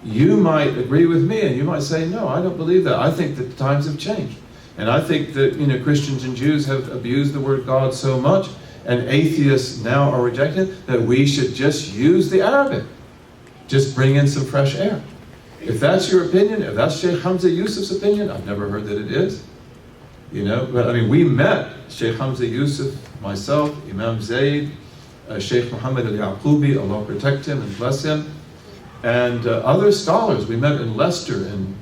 You might agree with me and you might say, no, I don't believe that. I think that the times have changed. And I think that Christians and Jews have abused the word God so much, and atheists now are rejecting it, that we should just use the Arabic. Just bring in some fresh air. If that's your opinion, if that's Sheikh Hamza Yusuf's opinion, I've never heard that it is. You know, but I mean, we met Sheikh Hamza Yusuf, myself, Imam Zaid, Sheikh Muhammad al-Yaqubi, Allah protect him and bless him, and other scholars. We met in Leicester in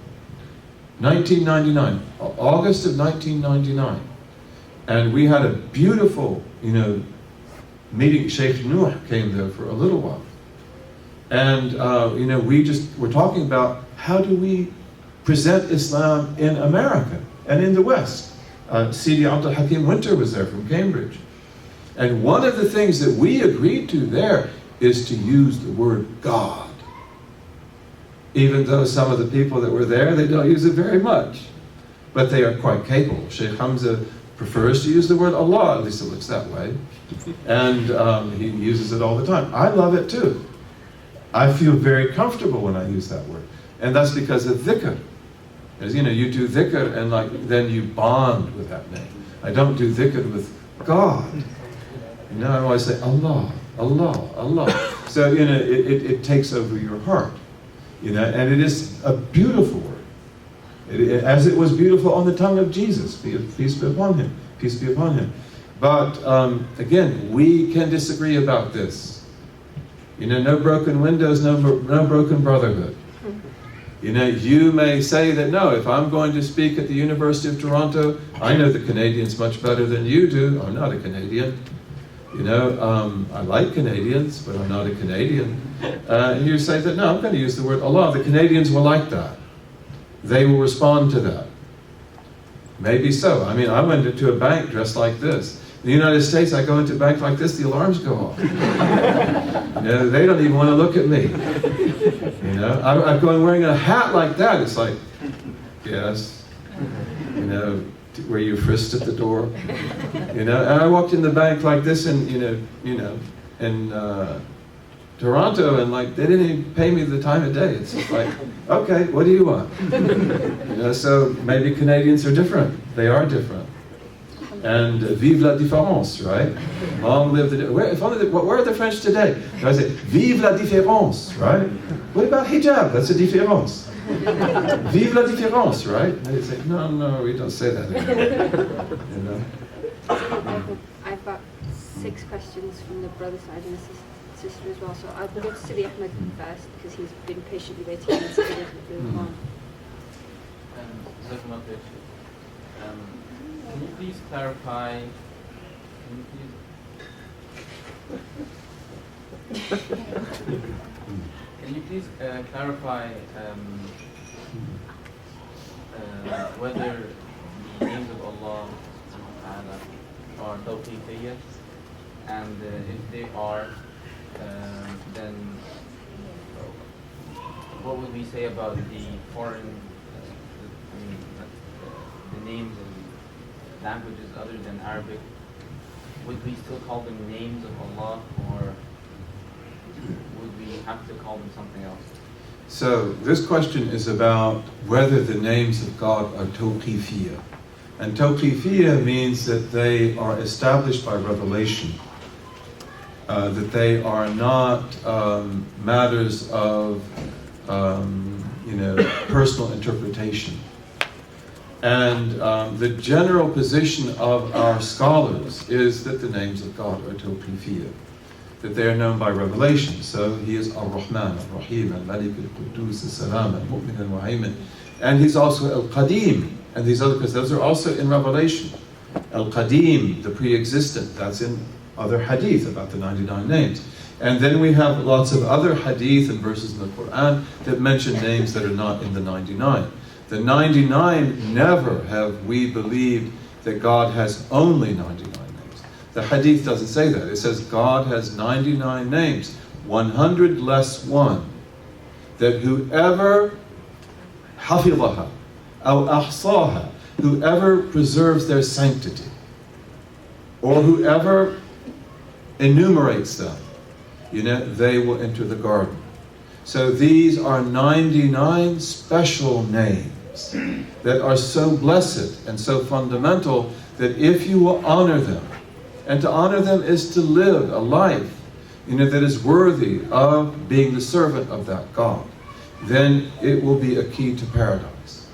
1999, August of 1999. And we had a beautiful, you know, meeting. Sheikh Nuh came there for a little while. And, you know, we're talking about how do we present Islam in America and in the West. Sidi Abdul Hakim Winter was there from Cambridge. And one of the things that we agreed to there is to use the word God. Even though some of the people that were there, they don't use it very much. But they are quite capable. Sheikh Hamza prefers to use the word Allah, at least it looks that way. And he uses it all the time. I love it too. I feel very comfortable when I use that word. And that's because of dhikr. As you know, you do dhikr and then you bond with that name. I don't do dhikr with God. You know, I always say Allah, Allah, Allah. So, you know, it takes over your heart. You know, and it is a beautiful word. As it was beautiful on the tongue of Jesus. Peace be upon him. Peace be upon him. But, again, we can disagree about this. You know, no broken windows, no broken brotherhood. You know, you may say that, no, if I'm going to speak at the University of Toronto, I know the Canadians much better than you do. I'm not a Canadian. You know, I like Canadians, but I'm not a Canadian. And you say that, no, I'm going to use the word Allah. The Canadians will like that. They will respond to that. Maybe so. I mean, I went into a bank dressed like this. In the United States, I go into a bank like this, the alarms go off. You know, they don't even want to look at me. You know, I go in wearing a hat like that. It's like, yes. You know, were you frisked at the door? You know, and I walked in the bank like this, and in Toronto, and like they didn't even pay me the time of day. It's just like, okay, what do you want? You know, so maybe Canadians are different. They are different. And vive la différence, right? Long live the. Where are the French today? I say, vive la différence, right? What about hijab? That's a différence. Vive la différence, right? And they say, no, we don't say that anymore. You know? I've got 6 questions from the brother side and the sister as well. So I'll go to Sidi Ahmed first because he's been patiently waiting and Sidi Ahmed move on. Can you please clarify? Can you please clarify whether the names of Allah are tawqifiyya, and if they are, then what would we say about the foreign, the names of languages other than Arabic? Would we still call them names of Allah, or would we have to call them something else? So this question is about whether the names of God are tawqifiyya. And tawqifiyya means that they are established by revelation, that they are not matters of personal interpretation. And the general position of our scholars is that the names of God are tawqifiyya, that they are known by revelation. So he is Ar-Rahman, Ar-Rahim, Al-Malik, Al-Quddus, Al-Salam, Al-Mu'min, Al-Muhaymin. And he's also Al-Qadim, and these other, because those are also in revelation. Al-Qadim, the pre-existent, that's in other hadith about the 99 names. And then we have lots of other hadith and verses in the Qur'an that mention names that are not in the 99. The 99, never have we believed that God has only 99 names. The hadith doesn't say that. It says God has 99 names, 100 less 1. That whoever hafizaha, aw ahsaha, whoever preserves their sanctity, or whoever enumerates them, they will enter the garden. So these are 99 special names that are so blessed and so fundamental that if you will honor them, and to honor them is to live a life that is worthy of being the servant of that God, then it will be a key to paradise.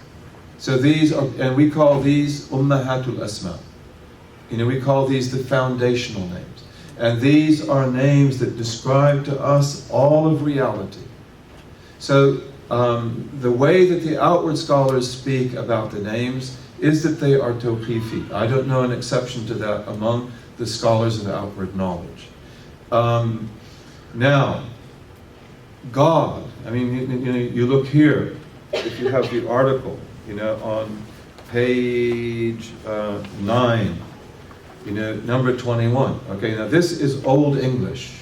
So these are, and we call these Ummahatul Asma. We call these the foundational names. And these are names that describe to us all of reality. So the way that the outward scholars speak about the names is that they are tawqifi. I don't know an exception to that among the scholars of outward knowledge. Now, God, you look here, if you have the article, on page 9, number 21. Okay, now this is Old English.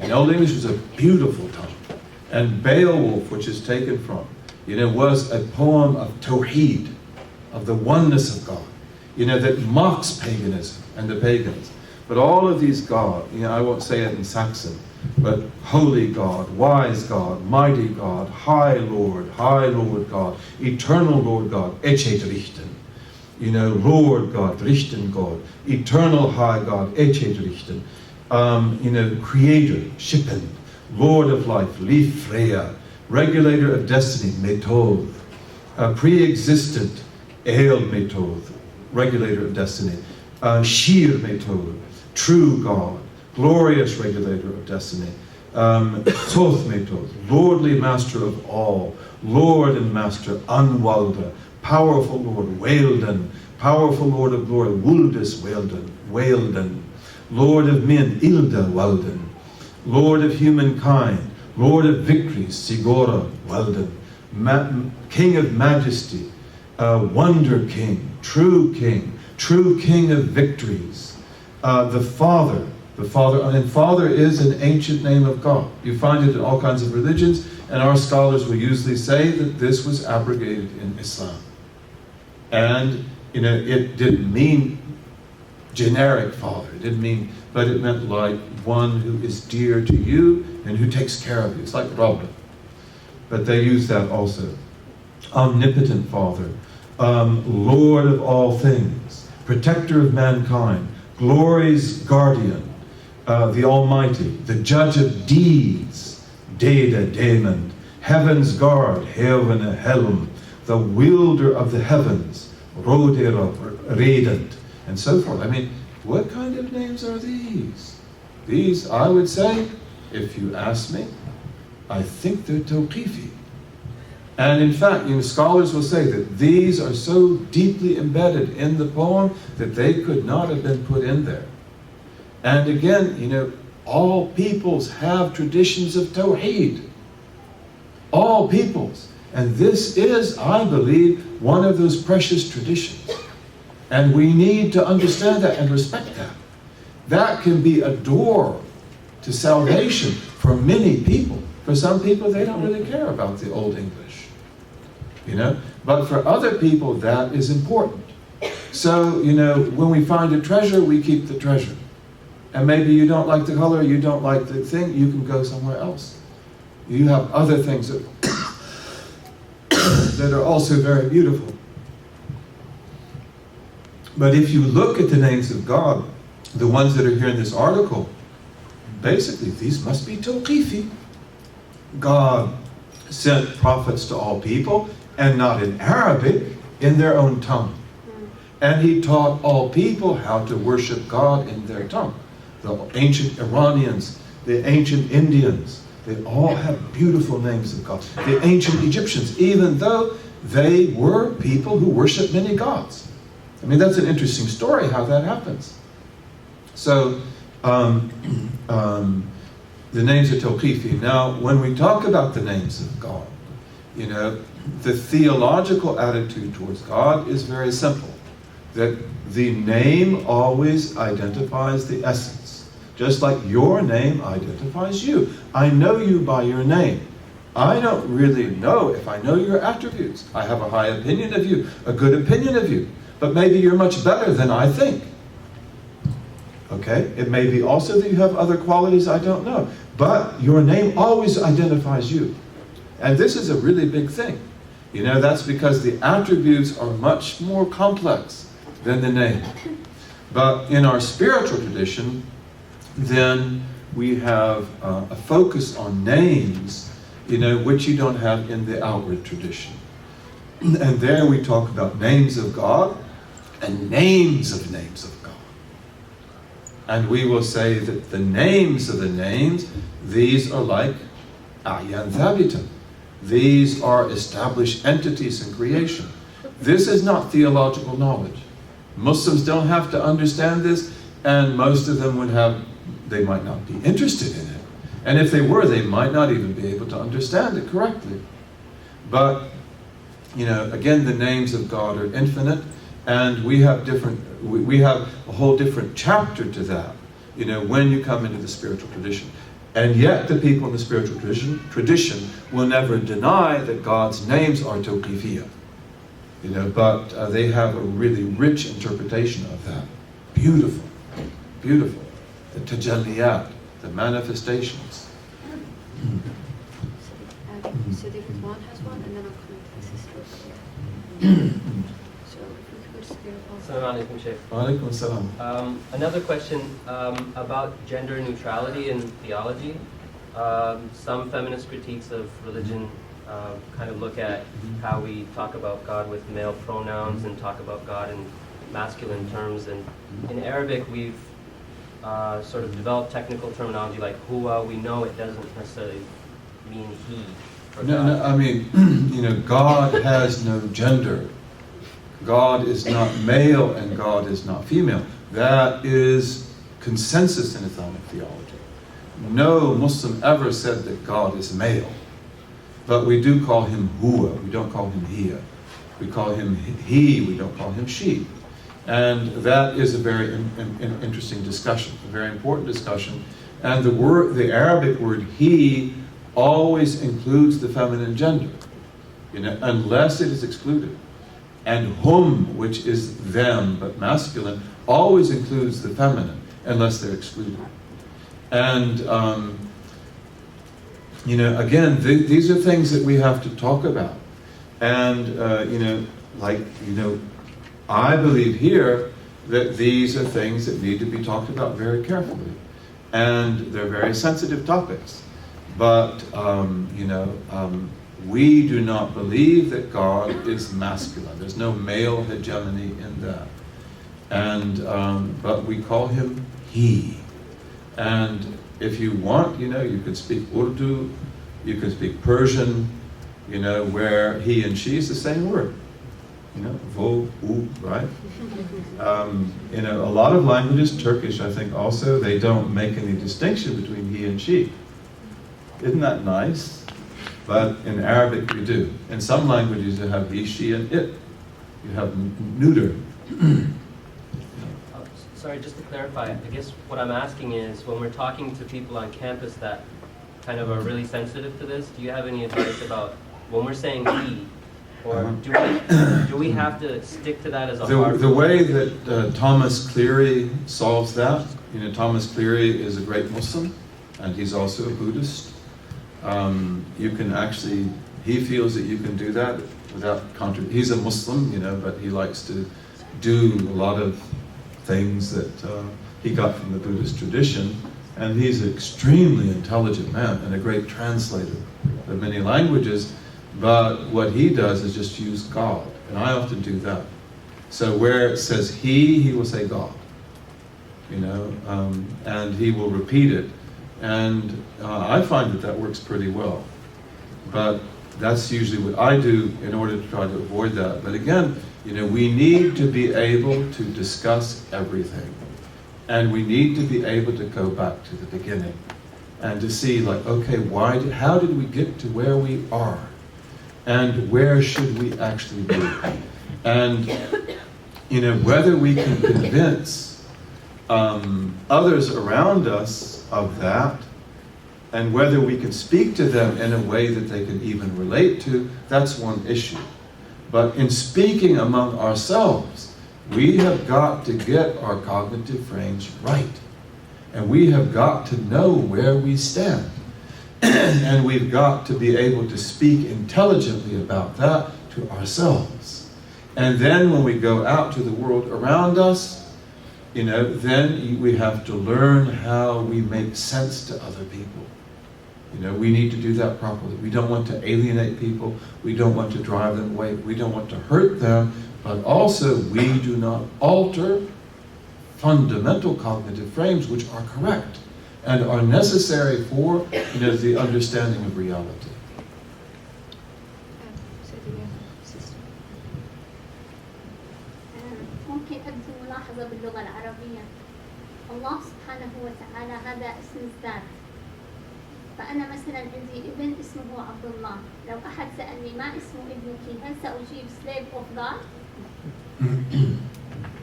And Old English is a beautiful tongue. And Beowulf, which is taken from, was a poem of Tawheed, of the oneness of God, that mocks paganism and the pagans. But all of these God, I won't say it in Saxon, but holy God, wise God, mighty God, high Lord God, eternal Lord God, Echet richten. Lord God, richten God, eternal high God, Echet richten. Creator, Shippen, Lord of life, Lief Freya, regulator of destiny, Method, pre-existent, El Method, regulator of destiny, Shir Method, true God, glorious regulator of destiny, Thoth Method, lordly master of all, Lord and master, Anwalda, powerful Lord, Wealden, powerful Lord of glory, Wuldus Wealden, Lord of men, Ilda Walden, Lord of humankind, Lord of victories, Sigora Walden, King of majesty, wonder King, true King of victories, the Father, and Father is an ancient name of God. You find it in all kinds of religions, and our scholars will usually say that this was abrogated in Islam. And, it didn't mean generic father, but it meant like one who is dear to you and who takes care of you. It's like Rabb. But they use that also. Omnipotent Father, Lord of all things, protector of mankind, glory's guardian, the Almighty, the judge of deeds, Deda, Daemon, heaven's guard, Hevene, Helm, the wielder of the heavens, Rodera, Redent, and so forth. What kind of names are these? These, I would say, if you ask me, I think they're tawqifi. And in fact, scholars will say that these are so deeply embedded in the poem that they could not have been put in there. And again, all peoples have traditions of Tawheed. All peoples. And this is, I believe, one of those precious traditions. And we need to understand that and respect that. That can be a door to salvation for many people. For some people, they don't really care about the Old English. But for other people, that is important. So, when we find a treasure, we keep the treasure. And maybe you don't like the color, you don't like the thing, you can go somewhere else. You have other things that, that are also very beautiful. But if you look at the names of God, the ones that are here in this article, basically these must be tawqifi. God sent prophets to all people, and not in Arabic, in their own tongue. And he taught all people how to worship God in their tongue. The ancient Iranians, the ancient Indians, they all have beautiful names of God. The ancient Egyptians, even though they were people who worshiped many gods. That's an interesting story how that happens. So, the names are tawqifi. Now, when we talk about the names of God, the theological attitude towards God is very simple. That the name always identifies the essence. Just like your name identifies you. I know you by your name. I don't really know if I know your attributes. I have a high opinion of you, a good opinion of you. But maybe you're much better than I think. Okay? It may be also that you have other qualities I don't know. But your name always identifies you. And this is a really big thing. That's because the attributes are much more complex than the name. But in our spiritual tradition, then we have a focus on names, which you don't have in the outward tradition. And there we talk about names of God and names of God. And we will say that the names of the names, these are like A'yan Thabita. These are established entities in creation. This is not theological knowledge. Muslims don't have to understand this, and most of them they might not be interested in it. And if they were, they might not even be able to understand it correctly. But, again, the names of God are infinite, and we have a whole different chapter to that, when you come into the spiritual tradition. And yet the people in the spiritual tradition will never deny that God's names are tawqifiyah. But they have a really rich interpretation of that. Beautiful, beautiful. The tajalliyat, the manifestations. So David Juan has one, and then I'll come to the sister over here. So if we could go to Spirit of Assalamu alaikum, Shaykh. Wa alaikum assalam. Another question about gender neutrality in theology. Some feminist critiques of religion kind of look at how we talk about God with male pronouns and talk about God in masculine terms. And in Arabic, we've sort of developed technical terminology like huwa. We know it doesn't necessarily mean he. No, I mean, God has no gender. God is not male and God is not female. That is consensus in Islamic theology. No Muslim ever said that God is male. But we do call him huwa, we don't call him hiya. We call him he, we don't call him she. And that is a very interesting discussion, a very important discussion. And the Arabic word he always includes the feminine gender, unless it is excluded. And hum, which is them, but masculine, always includes the feminine, unless they're excluded. And, again, these are things that we have to talk about. And, I believe here that these are things that need to be talked about very carefully. And they're very sensitive topics. But, we do not believe that God is masculine. There's no male hegemony in that. And, but we call him he. And if you want, you could speak Urdu, you could speak Persian, where he and she is the same word. Vo, u, right? A lot of languages, Turkish I think also, they don't make any distinction between he and she. Isn't that nice? But in Arabic we do. In some languages you have he, she, and it. You have neuter. Sorry, just to clarify, I guess what I'm asking is, when we're talking to people on campus that kind of are really sensitive to this, do you have any advice about when we're saying he, or do we have to stick to that as a hard The way that Thomas Cleary solves that, Thomas Cleary is a great Muslim, and he's also a Buddhist. You can actually, he feels that you can do that without he's a Muslim, but he likes to do a lot of things that he got from the Buddhist tradition, and he's an extremely intelligent man and a great translator of many languages, but what he does is just use God, and I often do that. So where it says he will say God, and he will repeat it, and I find that works pretty well. But that's usually what I do in order to try to avoid that. But again, we need to be able to discuss everything. And we need to be able to go back to the beginning and to see, okay, how did we get to where we are? And where should we actually be? And, whether we can convince others around us of that, and whether we can speak to them in a way that they can even relate to, that's one issue. But in speaking among ourselves, we have got to get our cognitive range right. And we have got to know where we stand. And we've got to be able to speak intelligently about that to ourselves. And then when we go out to the world around us, then we have to learn how we make sense to other people. We need to do that properly. We don't want to alienate people. We don't want to drive them away. We don't want to hurt them. But also, we do not alter fundamental cognitive frames which are correct and are necessary for the understanding of reality. ممكن أبدي ملاحظة باللغة العربية. الله سبحانه وتعالى هذا اسم الذات. فأنا مثلا عندي ابن اسمه عبد الله. لو أحد سألني ما اسم ابنك هل سأجيب slave of God؟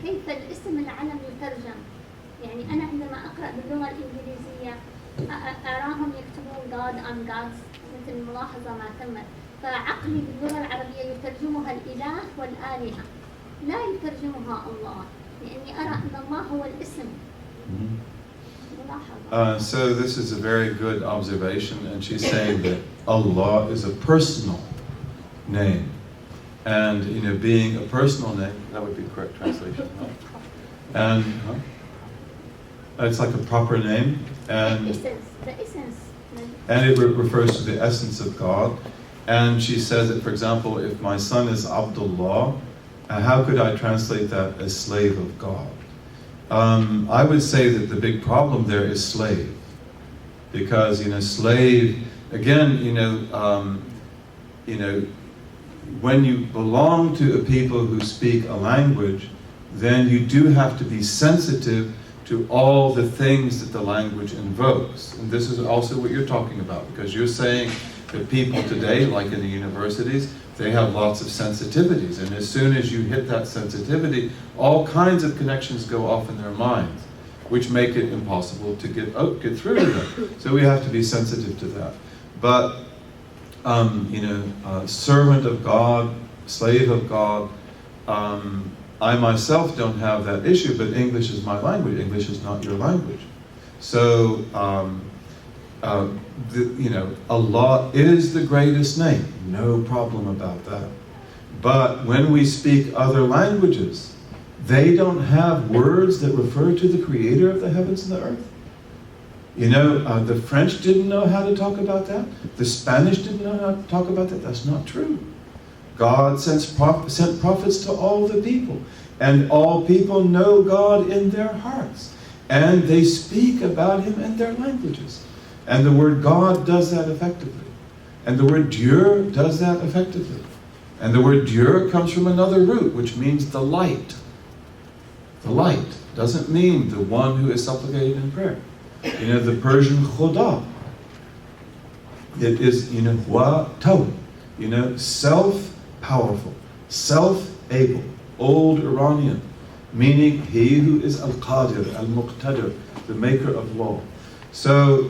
كيف الاسم العلم يترجم؟ يعني أنا عندما أقرأ باللغة الإنجليزية أراهم يكتبون God and Gods مثل الملاحظة ما تمت. فعقلي باللغة العربية يترجمها الإله والآلهة. لا يترجمها الله لأني أرى أن الله هو الاسم. So this is a very good observation, and she's saying that Allah is a personal name, and being a personal name, that would be the correct translation, right? And it's like a proper name, and the essence. And it refers to the essence of God. And she says that, for example, if my son is Abdullah, how could I translate that as slave of God? I would say that the big problem there is slave. Because, slave, again, when you belong to a people who speak a language, then you do have to be sensitive to all the things that the language invokes. And this is also what you're talking about, because you're saying that people today, like in the universities, they have lots of sensitivities, and as soon as you hit that sensitivity, all kinds of connections go off in their minds, which make it impossible to get through to them. So we have to be sensitive to that. But servant of God, slave of God, I myself don't have that issue, but English is my language. English is not your language. So Allah is the greatest name, no problem about that. But when we speak other languages, they don't have words that refer to the creator of the heavens and the earth. The French didn't know how to talk about that. The Spanish didn't know how to talk about that. That's not true. God sent prophets to all the people, and all people know God in their hearts, and they speak about Him in their languages. And the word God does that effectively. And the word Dieu does that effectively. And the word Dieu comes from another root, which means the light. The light doesn't mean the one who is supplicated in prayer. The Persian Khuda, it is, Wa Taw, self-powerful, self-able, old Iranian, meaning he who is Al-Qadir, Al-Muqtadir, the maker of law. So,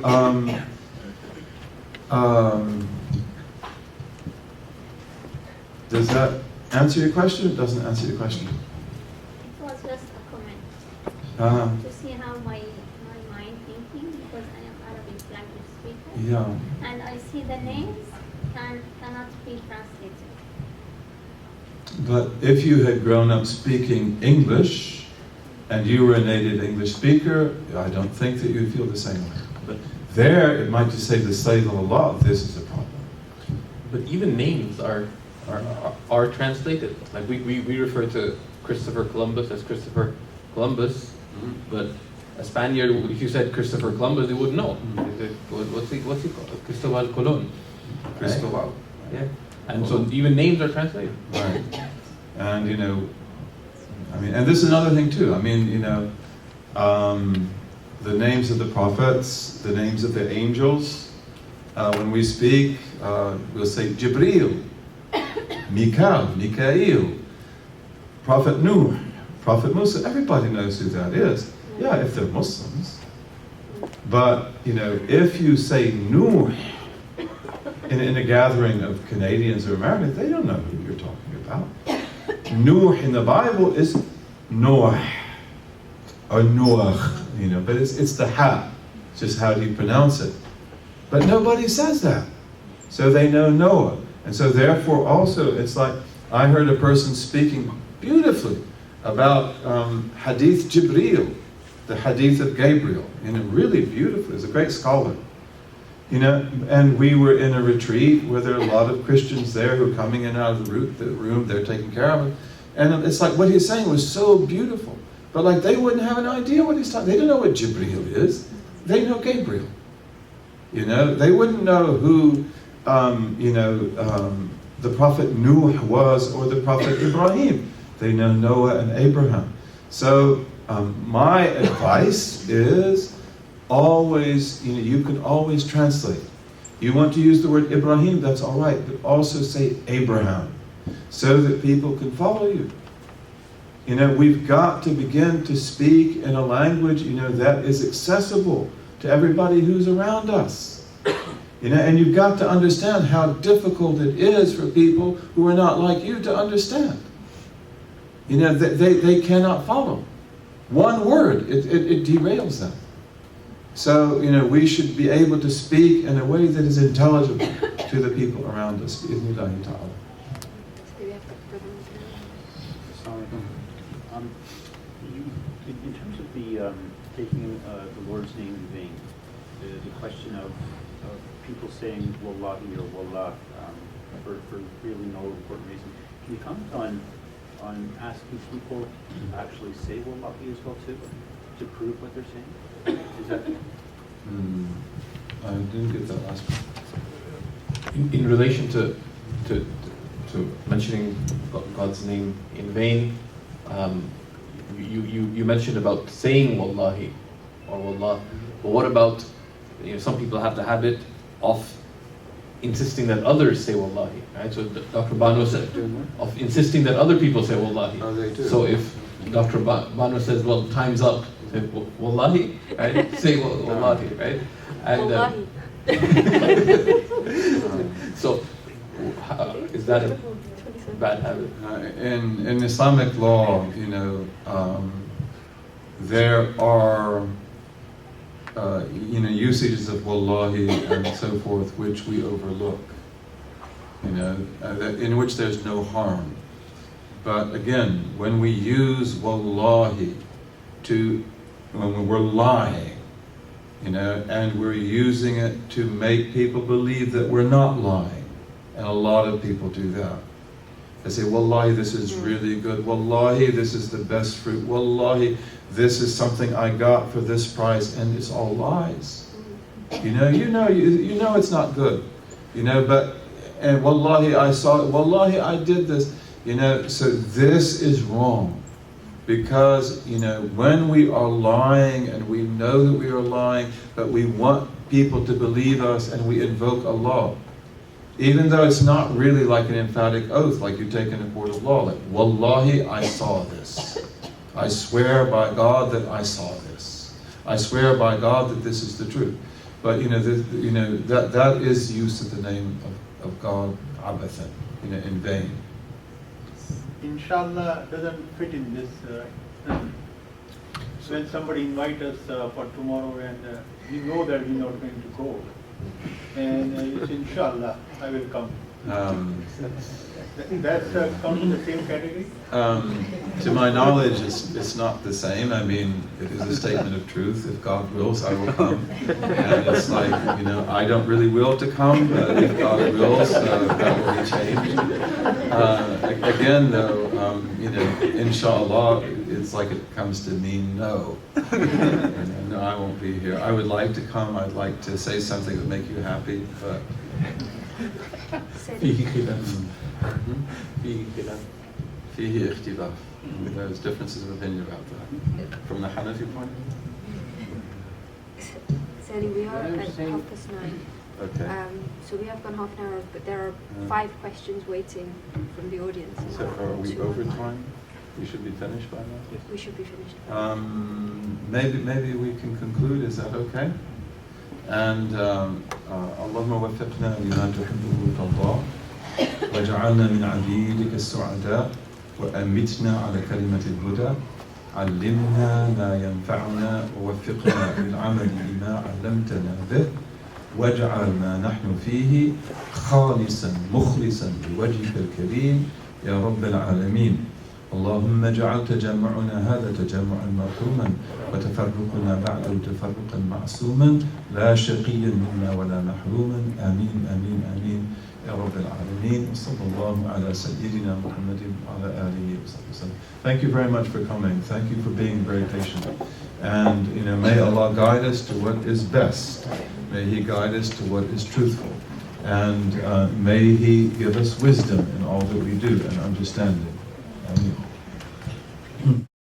does that answer your question? It doesn't answer your question. It was just a comment to see how my mind thinking, because I am Arabic language speaker. Yeah. And I see the names cannot be translated. But if you had grown up speaking English, and you were a native English speaker, I don't think that you would feel the same way. But there, it might just say the slave of Allah, this is a problem. But even names are translated. Like we refer to Christopher Columbus as Christopher Columbus, but a Spaniard, if you said Christopher Columbus, they wouldn't know. What's he called? Cristobal Colon. Cristobal. Yeah. And so even names are translated. Right. And and this is another thing too. The names of the prophets, the names of the angels. When we speak, we'll say Jibreel, Mikael, Prophet Nuh, Prophet Musa. Everybody knows who that is. Yeah, if they're Muslims. But if you say Nuh in a gathering of Canadians or Americans, they don't know who you're talking about. Nuh in the Bible is Noah or Noach, but it's the ha, just how do you pronounce it? But nobody says that, so they know Noah, and so therefore also it's like I heard a person speaking beautifully about Hadith Jibreel, the Hadith of Gabriel, really beautifully. He's a great scholar, You know, and we were in a retreat where there are a lot of Christians there who are coming in and out of the room, they're taking care of it. And it's like what he's saying was so beautiful. But like they wouldn't have an idea what he's talking. They don't know what Jibreel is. They know Gabriel. You know, they wouldn't know who, the Prophet Nuh was or the Prophet Ibrahim. They know Noah and Abraham. So my advice is always, you can always translate. You want to use the word Ibrahim, that's all right, but also say Abraham, so that people can follow you. You know, we've got to begin to speak in a language, that is accessible to everybody who's around us. And you've got to understand how difficult it is for people who are not like you to understand. They cannot follow. One word, it derails them. So, we should be able to speak in a way that is intelligible to the people around us. Bi-idhnillahi ta'ala. In terms of the taking the Lord's name in vain, the question of people saying wallahi or wallah for really no important reason, can you comment on asking people to actually say wallahi as well too, to prove what they're saying? Is that? I didn't get that last one. In relation to mentioning God's name in vain, you mentioned about saying wallahi or wallah, but what about, some people have the habit of insisting that others say wallahi, right? So Dr. Bano said of insisting that other people say wallahi. Oh, they do. So if Dr. Bano says, well, time's up, say wallahi, right? Say wallahi, right? And so is that a bad habit? In Islamic law, there are usages of wallahi and so forth which we overlook, in which there's no harm. But again, when we use wallahi when we're lying, and we're using it to make people believe that we're not lying, and a lot of people do that. They say, wallahi, this is really good. Wallahi, this is the best fruit. Wallahi, this is something I got for this price, and it's all lies. You know it's not good. And wallahi, I saw it. Wallahi, I did this. So this is wrong. Because, when we are lying, and we know that we are lying, but we want people to believe us, and we invoke Allah, even though it's not really like an emphatic oath, like you take in a court of law, like, wallahi, I saw this. I swear by God that I saw this. I swear by God that this is the truth. But that is use of the name of God, abathan, in vain. Inshallah doesn't fit in this. When somebody invites us for tomorrow and we know that we're not going to go, and it's inshallah, I will come. That comes in the same category? To my knowledge, it's not the same. I mean, it is a statement of truth. If God wills, I will come. And it's like, I don't really will to come, but if God wills, that will be changed. Again, though, inshallah, it's like it comes to mean no. No, I won't be here. I would like to come. I'd like to say something that would make you happy, but... فيه اختلاف. There's differences of opinion about that. From the Hanafi point of view? Sally, we are at 9:30. Okay. So we have gone half an hour, but there are 5 questions waiting from the audience. So are we over time? We should be finished by now? Yes. We should be finished. Maybe we can conclude. Is that okay? And اللهم وفقنا لما تحبه وترضاه واجعلنا من عبيدك السعداء وأمتنا على كلمة الهدى علمنا ما ينفعنا ووفقنا للعمل بما علمتنا به واجعل ما نحن فيه خالصا مخلصا لوجهك الكريم يا رب العالمين اللهم اجعل تجمعنا هذا تجمعا مرحوما وتفرقنا بعده تفرقا معصوما لا شقيا منا ولا محروما آمين آمين آمين يا رب العالمين وصلى الله على سيدنا محمد وعلى آله وصحبه وسلم. Thank you very much for coming. Thank you for being very patient. And may Allah guide us to what is best. May He guide us to what is truthful. And may He give us wisdom in all that we do and understanding. Ameen.